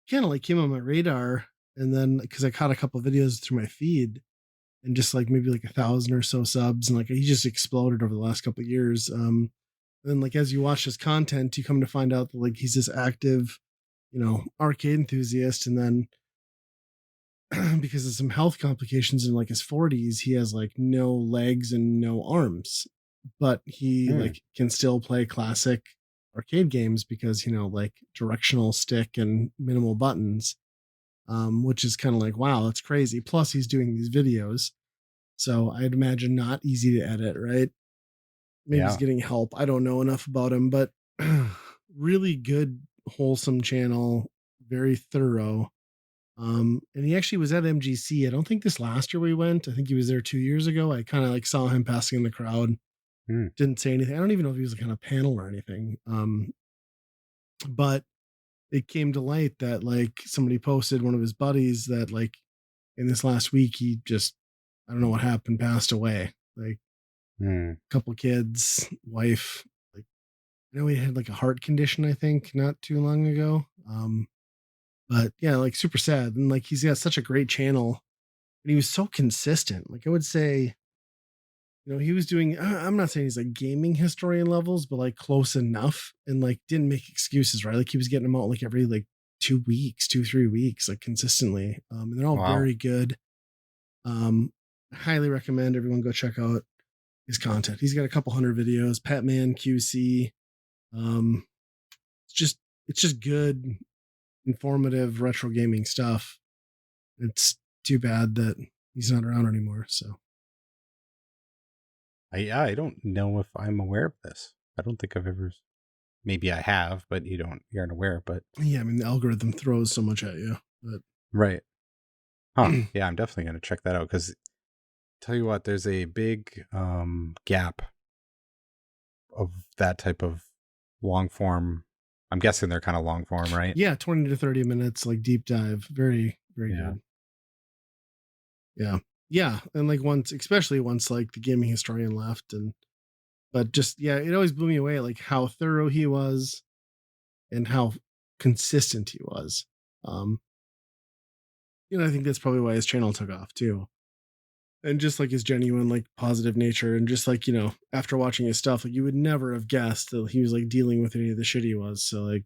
Kind of like came on my radar, and then because I caught a couple videos through my feed, and just like maybe like 1,000 or so subs, and like he just exploded over the last couple of years. And like as you watch his content, you come to find out that like he's this active, arcade enthusiast, and then because of some health complications in like his 40s, he has like no legs and no arms, but he Hmm. like can still play classic arcade games because like directional stick and minimal buttons, which is kind of like, wow, that's crazy. Plus he's doing these videos, so I'd imagine not easy to edit, right? Maybe he's Yeah. getting help. I don't know enough about him, but really good, wholesome channel, very thorough. And he actually was at MGC. I don't think this last year we went. I think he was there 2 years ago. I kind of like saw him passing in the crowd. Hmm. Didn't say anything. I don't even know if he was like on a panel or anything. But it came to light that like somebody posted, one of his buddies, that like in this last week he just, I don't know what happened, passed away. Like Hmm. a couple kids, wife. Like I know he had like a heart condition, I think, not too long ago. But yeah, like super sad. And like he's got such a great channel, and he was so consistent. Like I would say, he was doing. I'm not saying he's like gaming historian levels, but like close enough, and like didn't make excuses, right? Like he was getting them out like every like 2 weeks, 3 weeks, like consistently. And they're all Wow. very good. Um, highly recommend everyone go check out his content. He's got a couple hundred videos. Patman QC. Um, it's just it's just good, informative retro gaming stuff. It's too bad that he's not around anymore. So I don't know if I'm aware of this. I don't think I've ever. Maybe I have, but you aren't aware. But yeah, I mean the algorithm throws so much at you, but right. Huh. Yeah, I'm definitely gonna check that out because tell you what, there's a big gap of that type of long form. I'm guessing they're kind of long form, right? yeah, 20 to 30 minutes, like deep dive. Very, very Yeah. good. Yeah. Yeah. And like once, especially once like the gaming historian left, but just, yeah, it always blew me away, like how thorough he was and how consistent he was. Um, I think that's probably why his channel took off too. And just like his genuine, like positive nature, and just like, after watching his stuff, like you would never have guessed that he was like dealing with any of the shit he was. So, like,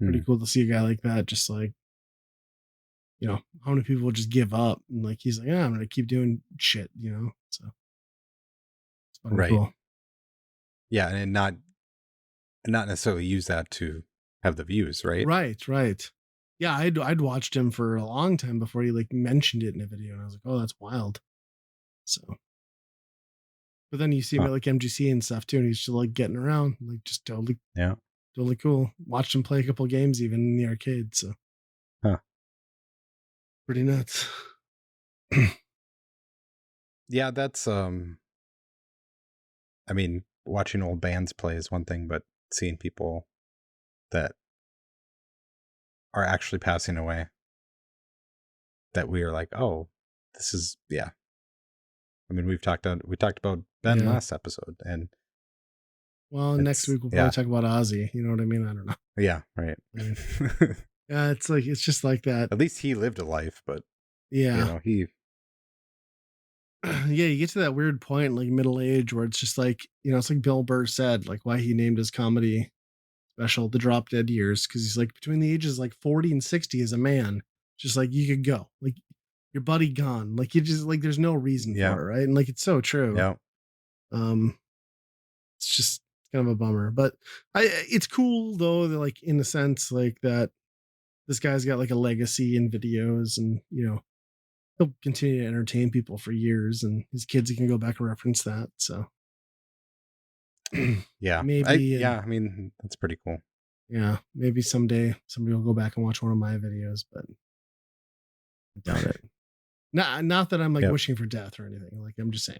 pretty Hmm. cool to see a guy like that, just like, how many people would just give up, and like he's like, yeah, I'm gonna keep doing shit, so it's fucking Right. cool. Yeah, and not necessarily use that to have the views, right? Right, right. Yeah, I'd watched him for a long time before he like mentioned it in a video, and I was like, oh, that's wild. So, but then you see him Huh. at like MGC and stuff too, and he's just like getting around, like just totally, Yeah. totally cool. Watched him play a couple games even in the arcade, so Huh. pretty nuts. Yeah, that's I mean, watching old bands play is one thing, but seeing people that are actually passing away that we are like, "Oh, this is yeah." I mean, we talked about Ben Yeah. last episode and Well, next it's week we'll probably yeah. talk about Ozzy. You know what I mean? I don't know. Yeah, right. I mean, yeah, it's like it's just like that. At least he lived a life, but Yeah. he Yeah, you get to that weird point, like middle age, where it's just like, it's like Bill Burr said, like why he named his comedy special The Drop Dead Years, because he's like between the ages like 40 and 60 as a man, just like you could go. Like your buddy gone. Like you just like there's no reason yeah, for it, right? And like it's so true. yeah, Um, it's just kind of a bummer. But it's cool though, that like in a sense, like that this guy's got like a legacy in videos, and he'll continue to entertain people for years, and his kids can go back and reference that. So yeah. maybe, I mean, that's pretty cool. yeah, maybe someday somebody will go back and watch one of my videos, but I doubt it. Not that I'm like Yep. wishing for death or anything. Like I'm just saying,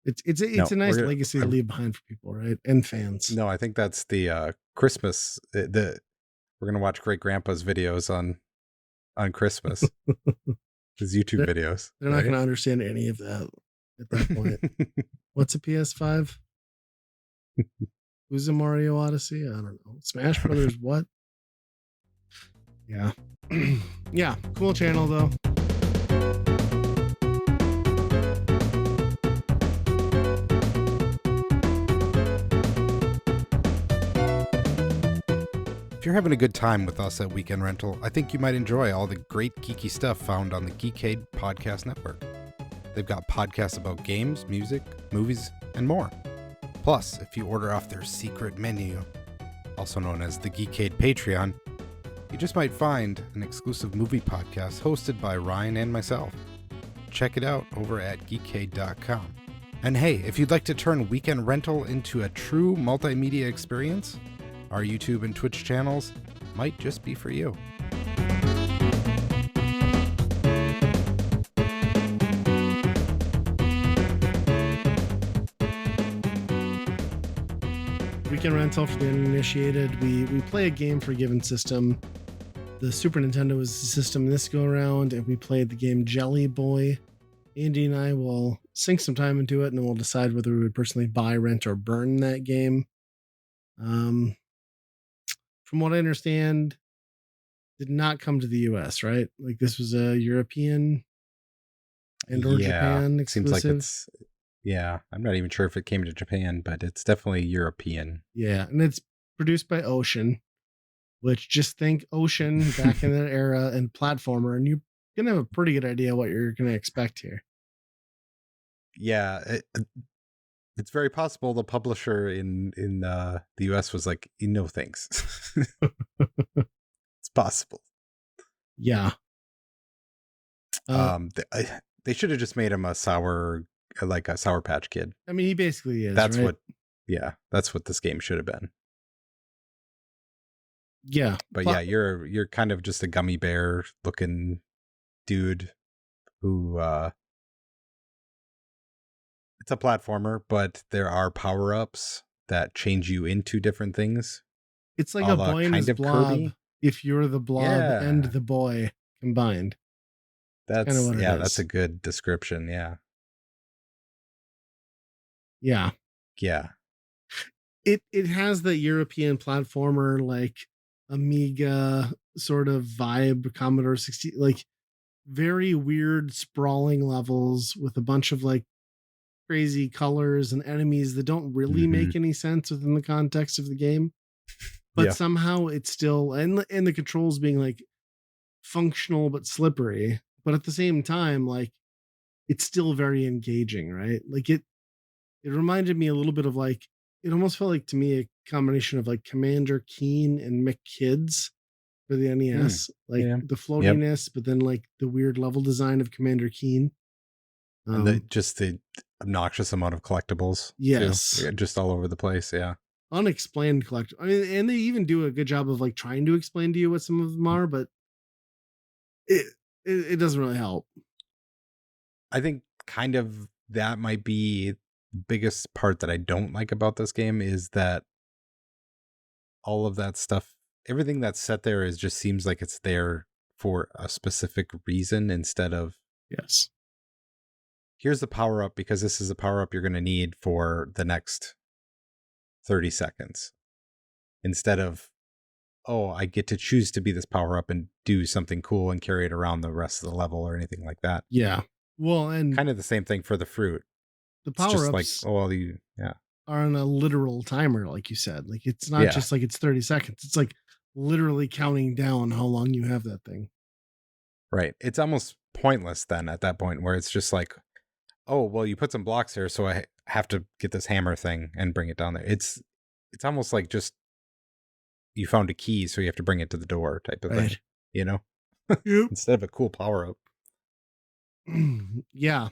it's No, a nice we're legacy to I, leave behind for people, right? And fans. no, I think that's the Christmas the we're going to watch great grandpa's videos on Christmas. His YouTube they're, videos, they're not going right? to understand any of that at that point. What's a PS5? Who's in Mario Odyssey? I don't know. Smash Brothers, what? Yeah. Yeah, cool channel though. If you're having a good time with us at Weekend Rental, I think you might enjoy all the great geeky stuff found on the Geekade Podcast Network. They've got podcasts about games, music, movies, and more. Plus, if you order off their secret menu, also known as the Geekade Patreon, you just might find an exclusive movie podcast hosted by Ryan and myself. Check it out over at geekade.com. And hey, if you'd like to turn Weekend Rental into a true multimedia experience, our YouTube and Twitch channels might just be for you. Weekend Rental for the uninitiated. We play a game for a given system. The Super Nintendo was the system this go around, and we played the game Jelly Boy. Andy and I will sink some time into it, and then we'll decide whether we would personally buy, rent, or burn that game. From what I understand, did not come to the US, right? Like this was a European and or Yeah, Japan seems like exclusive. I'm not even sure if it came to Japan, but it's definitely European. Yeah, and it's produced by Ocean, which just think Ocean back in that era and platformer, and you're gonna have a pretty good idea what you're gonna expect here. Yeah, it's very possible the publisher in the US was like, no thanks. It's possible. Yeah. They should have just made him a sour, like a Sour Patch Kid. I mean, he basically is, That's right? that's what this game should have been. Yeah. But yeah, you're kind of just a gummy bear looking dude who it's a platformer, but there are power-ups that change you into different things. It's like A a la boy and kind his of blob Kirby. if you're the blob and Yeah. the boy combined. That's kind of what it That's is. a good description. Yeah. Yeah. Yeah. It has the European platformer like Amiga sort of vibe, Commodore 60, like very weird sprawling levels with a bunch of like crazy colors and enemies that don't really Mm-hmm. make any sense within the context of the game. But Yeah. somehow it's still and the controls being like functional but slippery. But at the same time, like it's still very engaging, right? Like it reminded me a little bit of like it almost felt like to me a combination of like Commander Keen and McKids for the Mm. NES, like Yeah. the Yep. floatiness, but then like the weird level design of Commander Keen. And Um, the obnoxious amount of collectibles too. yes, Yeah, just all over the place. Yeah. unexplained collector. I mean, and they even do a good job of like trying to explain to you what some of them are, but it it doesn't really help. I think kind of that might be the biggest part that I don't like about this game is that all of that stuff, everything that's set there is just seems like it's there for a specific reason instead of Yes. here's the power up because this is a power up you're going to need for the next 30 seconds instead of oh, I get to choose to be this power up and do something cool and carry it around the rest of the level or anything like that. Yeah. Well, and Kind of the same thing for the fruit. the It's power just like, ups oh, well, yeah. are on a literal timer, like you said. Like it's not Yeah, just like it's 30 seconds. It's like literally counting down how long you have that thing. right. It's almost pointless then at that point where it's just like, oh, well, you put some blocks here, so I have to get this hammer thing and bring it down there. It's almost like just you found a key, so you have to bring it to the door type of thing, Right. you know, Yep. instead of a cool power up. Yeah.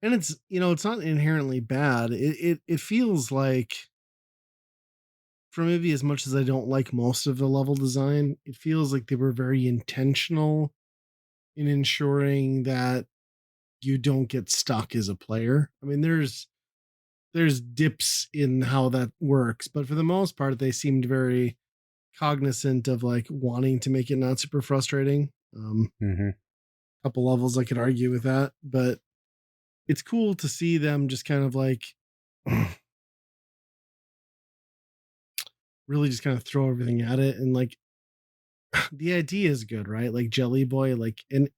And it's it's not inherently bad. It feels like for maybe as much as I don't like most of the level design, it feels like they were very intentional in ensuring that you don't get stuck as a player. I mean, there's dips in how that works, but for the most part, they seemed very cognizant of like wanting to make it not super frustrating. Mm-hmm. Couple levels I could argue with that, but it's cool to see them just kind of like really just kind of throw everything at it. And like the idea is good, right? Like Jelly Boy, like it,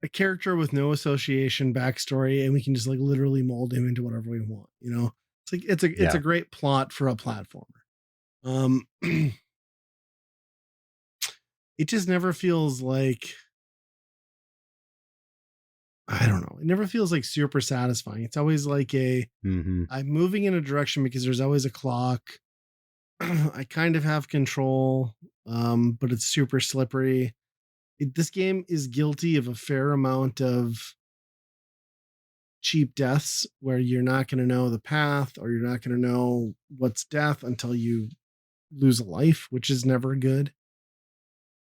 a character with no association backstory, and we can just like literally mold him into whatever we want. You know, it's like it's a Yeah. great plot for a platformer. Um, it just never feels like, I don't know. It never feels like super satisfying. It's always like Hmm. I'm moving in a direction because there's always a clock. I kind of have control, but it's super slippery. This game is guilty of a fair amount of cheap deaths where you're not going to know the path, or you're not going to know what's death until you lose a life, which is never good.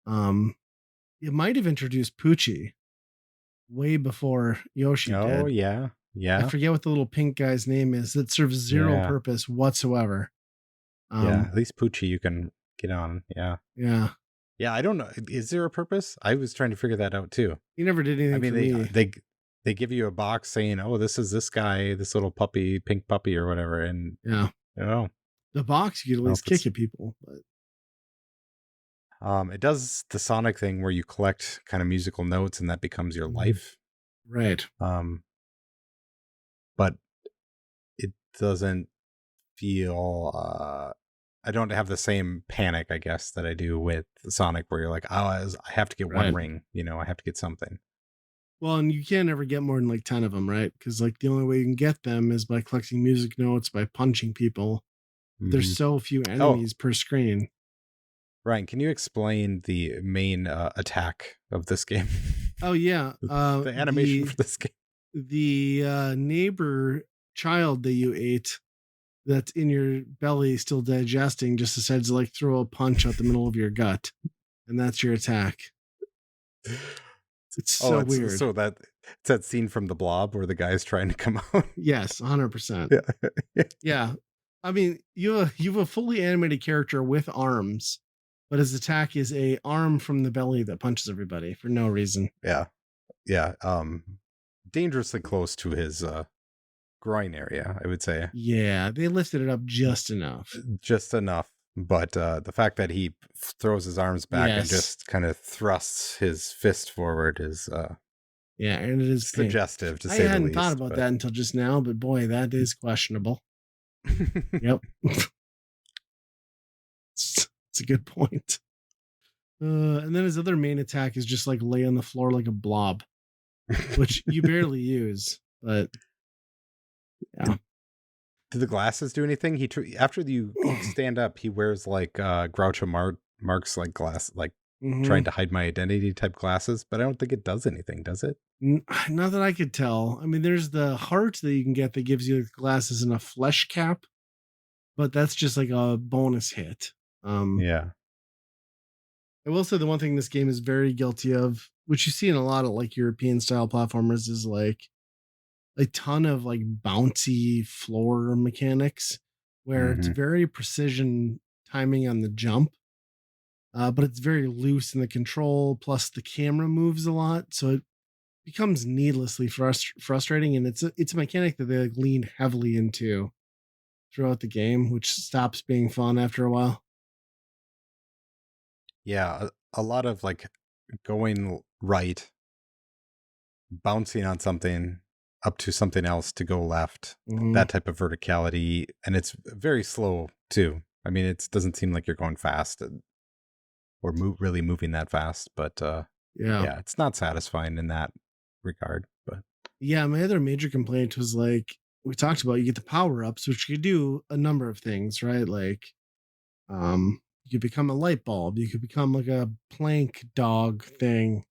Um, it might have introduced Poochie way before Yoshi Oh did. yeah. I Yeah. forget what the little pink guy's name is. That serves zero Yeah. purpose whatsoever. Yeah. Um, At least Poochie you can get on. Yeah. yeah, Yeah. I don't know. Is there a purpose? I was trying to figure that out too. he never did I anything mean, for me. they give you a box saying, "Oh, this is this guy, this little puppy, pink puppy, or whatever," and Yeah, I don't know. the box you could at I don't know least if it's kick at people, but it does the Sonic thing where you collect kind of musical notes and that becomes your Mhm. life. Right, Um, but it doesn't feel. I don't have the same panic, I guess, that I do with Sonic, where you're like, "Oh, I have to get one right. ring. You know, I have to get something." Well, and you can't ever get more than like 10 of them, right? Because like the only way you can get them is by collecting music notes, by punching people. But there's Hmm. so few Oh, enemies per screen. Ryan, can you explain the main attack of this game? Oh yeah, The animation for this game. neighbor child that you ate that's in your belly still digesting just decides to like throw a punch out the middle of your gut, and that's your attack. It's Oh, so it's weird. so that it's that scene from The Blob where the guy's trying to come out. Yes, 100%. Yeah. Yeah. I mean, you have a fully animated character with arms, but his attack is a arm from the belly that punches everybody for no reason. Yeah. Yeah. Dangerously close to his groin area, I would say. Yeah, they lifted it up just enough. Just enough. But the fact that he throws his arms back and Yes. just kind of thrusts his fist forward is Yeah, and it is pain. suggestive to I say the hadn't thought least. about But that until just now, but boy, that is questionable. Yep. It's a good point. And then his other main attack is just like lay on the floor like a blob, which you barely use. But yeah. do the glasses do anything? After you stand up, he wears like Groucho Marx like glass, like Hmm. trying to hide my identity type glasses. But I don't think it does anything, does it? Not that I could tell. I mean, there's the heart that you can get that gives you glasses and a flesh cap, but that's just like a bonus hit. Um, Yeah. I will say the one thing this game is very guilty of, which you see in a lot of like European style platformers, is like a ton of like bouncy floor mechanics where it's Hmm. very precision timing on the jump, but it's very loose in the control. Plus, the camera moves a lot, so it becomes needlessly frustrating. And it's a mechanic that they like, lean heavily into throughout the game, which stops being fun after a while. Yeah. A lot of like going right, bouncing on something up to something else to go left, Hmm. that type of verticality. And it's very slow too. I mean, it doesn't seem like you're going fast or really moving that fast, but Yeah. yeah, it's not satisfying in that regard. But Yeah, my other major complaint was like we talked about, you get the power ups, which you could do a number of things, right? Like you could become a light bulb, you could become like a plank dog thing,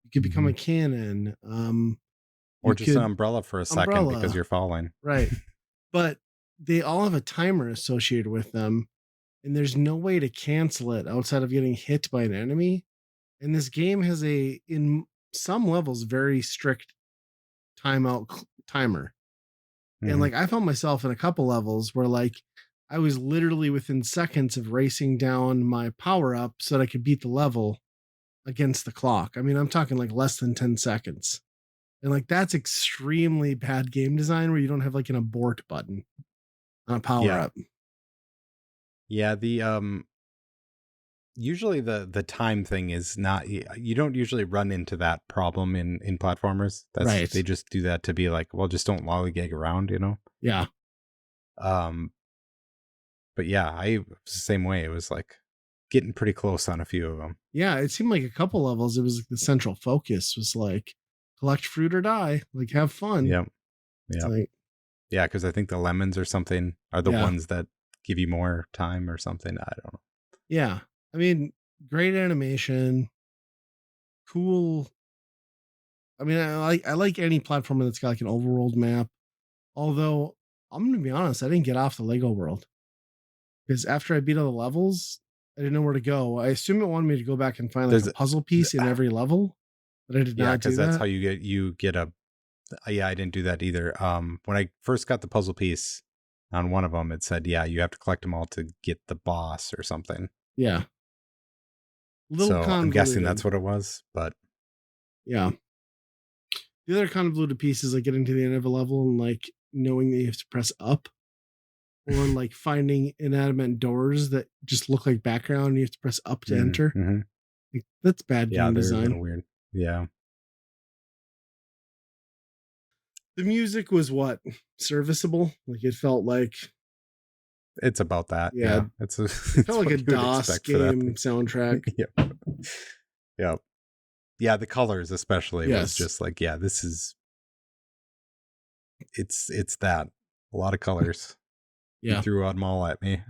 you could become hmm a cannon, or you just an could umbrella for a second because umbrella, you're falling. right? But they all have a timer associated with them, and there's no way to cancel it outside of getting hit by an enemy. And this game has a, in some levels, very strict timer. And Hmm. like I found myself in a couple levels where like I was literally within seconds of racing down my power up so that I could beat the level against the clock. I mean, I'm talking like less than 10 seconds. And like that's extremely bad game design where you don't have like an abort button on a power Yeah, up. Yeah, the usually the time thing is not you don't usually run into that problem in platformers. That's Right. they just do that to be like, well, just don't lollygag around, you know? Yeah. Um but yeah, I was the same way. It was like getting pretty close on a few of them. Yeah, it seemed like a couple levels, it was like the central focus was like, collect fruit or die, like, have fun. Yep. It's Yep. like Yeah, because I think the lemons or something are the yeah, ones that give you more time or something. I don't know. yeah. I mean, great animation, cool. I mean, I like any platformer that's got, like, an overworld map, although, I'm gonna be honest, I didn't get off the Lego world because after I beat all the levels, I didn't know where to go. I assume it wanted me to go back and find, like, a There's puzzle piece in every level, but I did yeah, not because do that's how that. you get a yeah, I didn't do that either. When I first got the puzzle piece on one of them, it said, yeah, you have to collect them all to get the boss or something. Yeah. Little So I'm guessing that's convoluted. what it was. But Yeah. The other convoluted piece is like getting to the end of a level and like knowing that you have to press up, or like finding inanimate doors that just look like background and you have to press up to enter. mm-hmm. Like, that's bad Yeah, game they're a design. little weird. Yeah, The music was what? Serviceable? Like it felt like it's about that. yeah, Yeah, it's a, it felt it's like a what you would DOS expect for that game thing. soundtrack. Yep. Yep. Yeah, the colors especially was Yes. just like, yeah, this is it's that a lot of colors. He Yeah. threw out them all at me.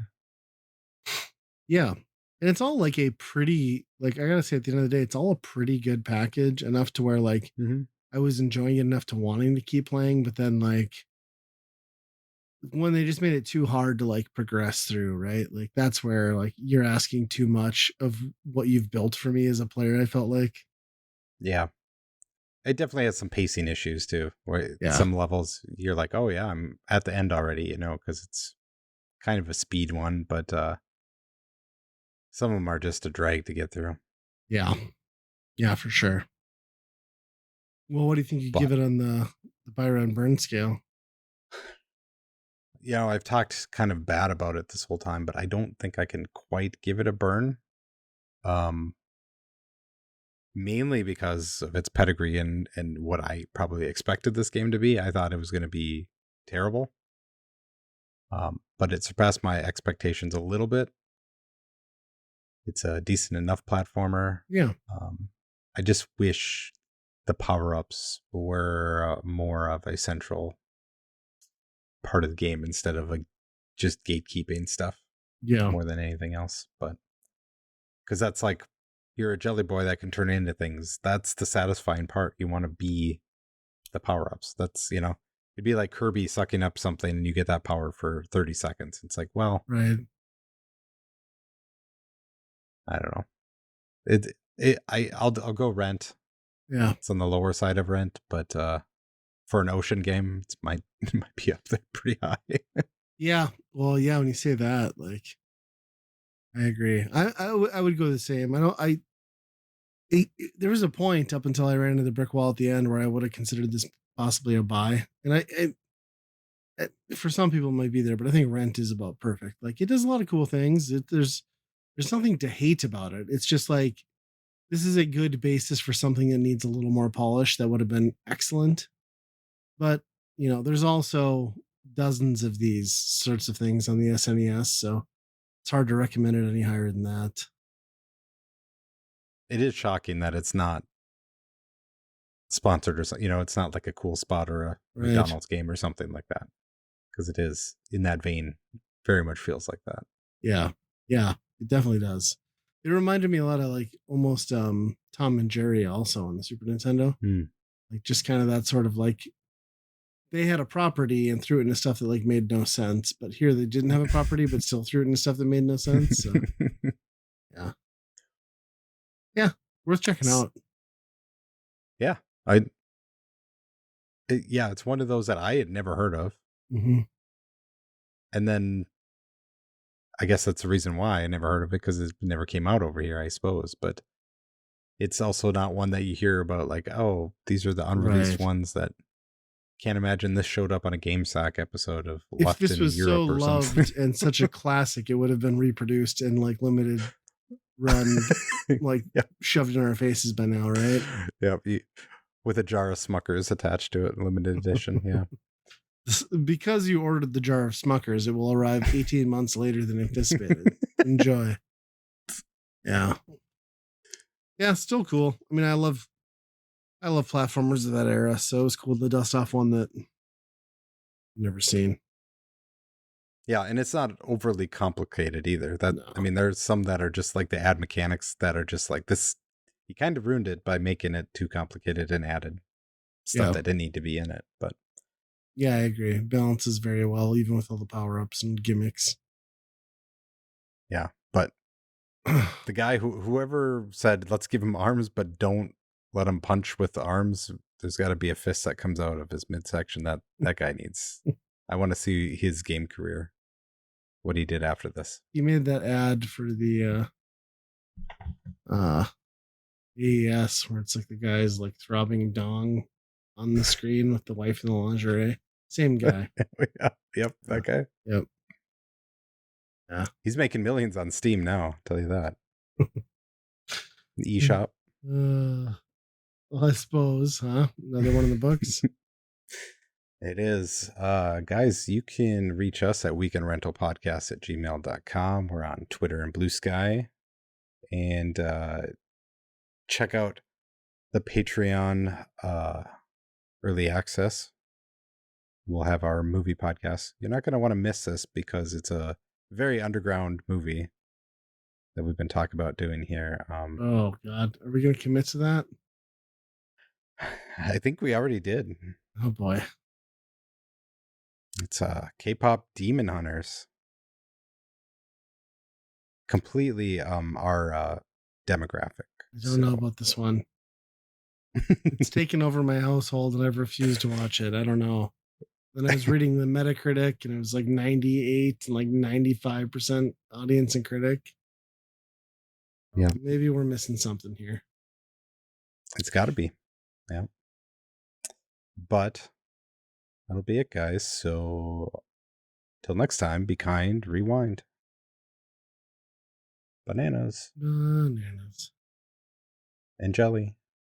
Yeah. And it's all like a pretty like I gotta say at the end of the day, it's all a pretty good package, enough to where like Hmm. I was enjoying it enough to wanting to keep playing, but then like when they just made it too hard to like progress through, right? Like that's where like you're asking too much of what you've built for me as a player, I felt like. Yeah, it definitely has some pacing issues too. Where Yeah. some levels you're like, oh yeah, I'm at the end already, you know, because it's kind of a speed one, but some of them are just a drag to get through. Yeah. Yeah, for sure. Well, what do you think you give But it on the Byron Burn scale? you know, I've talked kind of bad about it this whole time, but I don't think I can quite give it a burn. Um, Mainly because of its pedigree and what I probably expected this game to be. I thought it was going to be terrible, but it surpassed my expectations a little bit. It's a decent enough platformer. Yeah. Um, I just wish the power ups were more of a central part of the game instead of like just gatekeeping stuff Yeah. more than anything else. But because that's like you're a jelly boy that can turn into things. That's the satisfying part. You want to be the power ups. That's, you know, it'd be like Kirby sucking up something and you get that power for 30 seconds. It's like, well, Right. I don't know. I'll go Rent. Yeah. It's on the lower side of Rent, but for an ocean game, it's might it might be up there pretty high. Yeah. Well, yeah, when you say that, like I agree. I would go the same. I don't there was a point up until I ran into the brick wall at the end where I would have considered this possibly a buy. And for some people it might be there, but I think Rent is about perfect. Like it does a lot of cool things. There's nothing to hate about it. It's just like this is a good basis for something that needs a little more polish that would have been excellent. But there's also dozens of these sorts of things on the SNES, so it's hard to recommend it any higher than that. It is shocking that it's not sponsored or something. You know, it's not like a cool spot or a Right. McDonald's game or something like that. Because it is in that vein, very much feels like that. Yeah. Yeah. It definitely does. It reminded me a lot of like almost Tom and Jerry also on the Super Nintendo. Hmm. Like just kind of that sort of like they had a property and threw it into stuff that like made no sense. But here they didn't have a property, but still threw it into stuff that made no sense. So yeah. Yeah. Worth checking out. Yeah, yeah, it's one of those that I had never heard of, Hmm. and then I guess that's the reason why I never heard of it because it never came out over here, I suppose. But it's also not one that you hear about, like, oh, these are the unreleased Right. ones that. Can't imagine this showed up on a GameSack episode of If Left this in was so Europe or something. loved and such a classic, it would have been reproduced in like limited run, like Yep. shoved in our faces by now, right? Yep. With a jar of Smuckers attached to it, limited edition. Yeah. Because you ordered the jar of Smuckers, it will arrive 18 months later than anticipated. Enjoy. Yeah. Yeah, still cool. I mean, I love platformers of that era, so it was cool to dust off one that I've never seen. Yeah, and it's not overly complicated either. I No. mean, there's some that are just like the ad mechanics that are just like this. You kind of ruined it by making it too complicated and added stuff Yeah. that didn't need to be in it. But Yeah, I agree. Balances very well, even with all the power ups and gimmicks. yeah, but the guy whoever said let's give him arms, but don't let him punch with the arms. There's got to be a fist that comes out of his midsection. That guy needs. I want to see his game career. What he did after this. He made that ad for the uh AES where it's like the guy's like throbbing dong on the screen with the wife in the lingerie. Same guy. Yeah, yep, Yeah. that guy. Yep. Yeah. He's making millions on Steam now. I'll tell you that. eShop. Well, I suppose, huh? Another one in the books. It is. Guys, you can reach us at weekendrentalpodcast@gmail.com. We're on Twitter and Blue Sky. And check out the Patreon early access. We'll have our movie podcast. You're not going to want to miss this because it's a very underground movie that we've been talking about doing here. Oh God, are we gonna commit to that? I think we already did. Oh boy, It's K-pop Demon Hunters. Completely our demographic. I don't know about this one. It's taken over my household, and I've refused to watch it. I don't know. Then I was reading the Metacritic, and it was like 98 and like 95% audience and critic. Yeah, Maybe we're missing something here. it's got to be. Yeah. But that'll be it, guys. So till next time, be kind, rewind. Bananas Bananas. and jelly.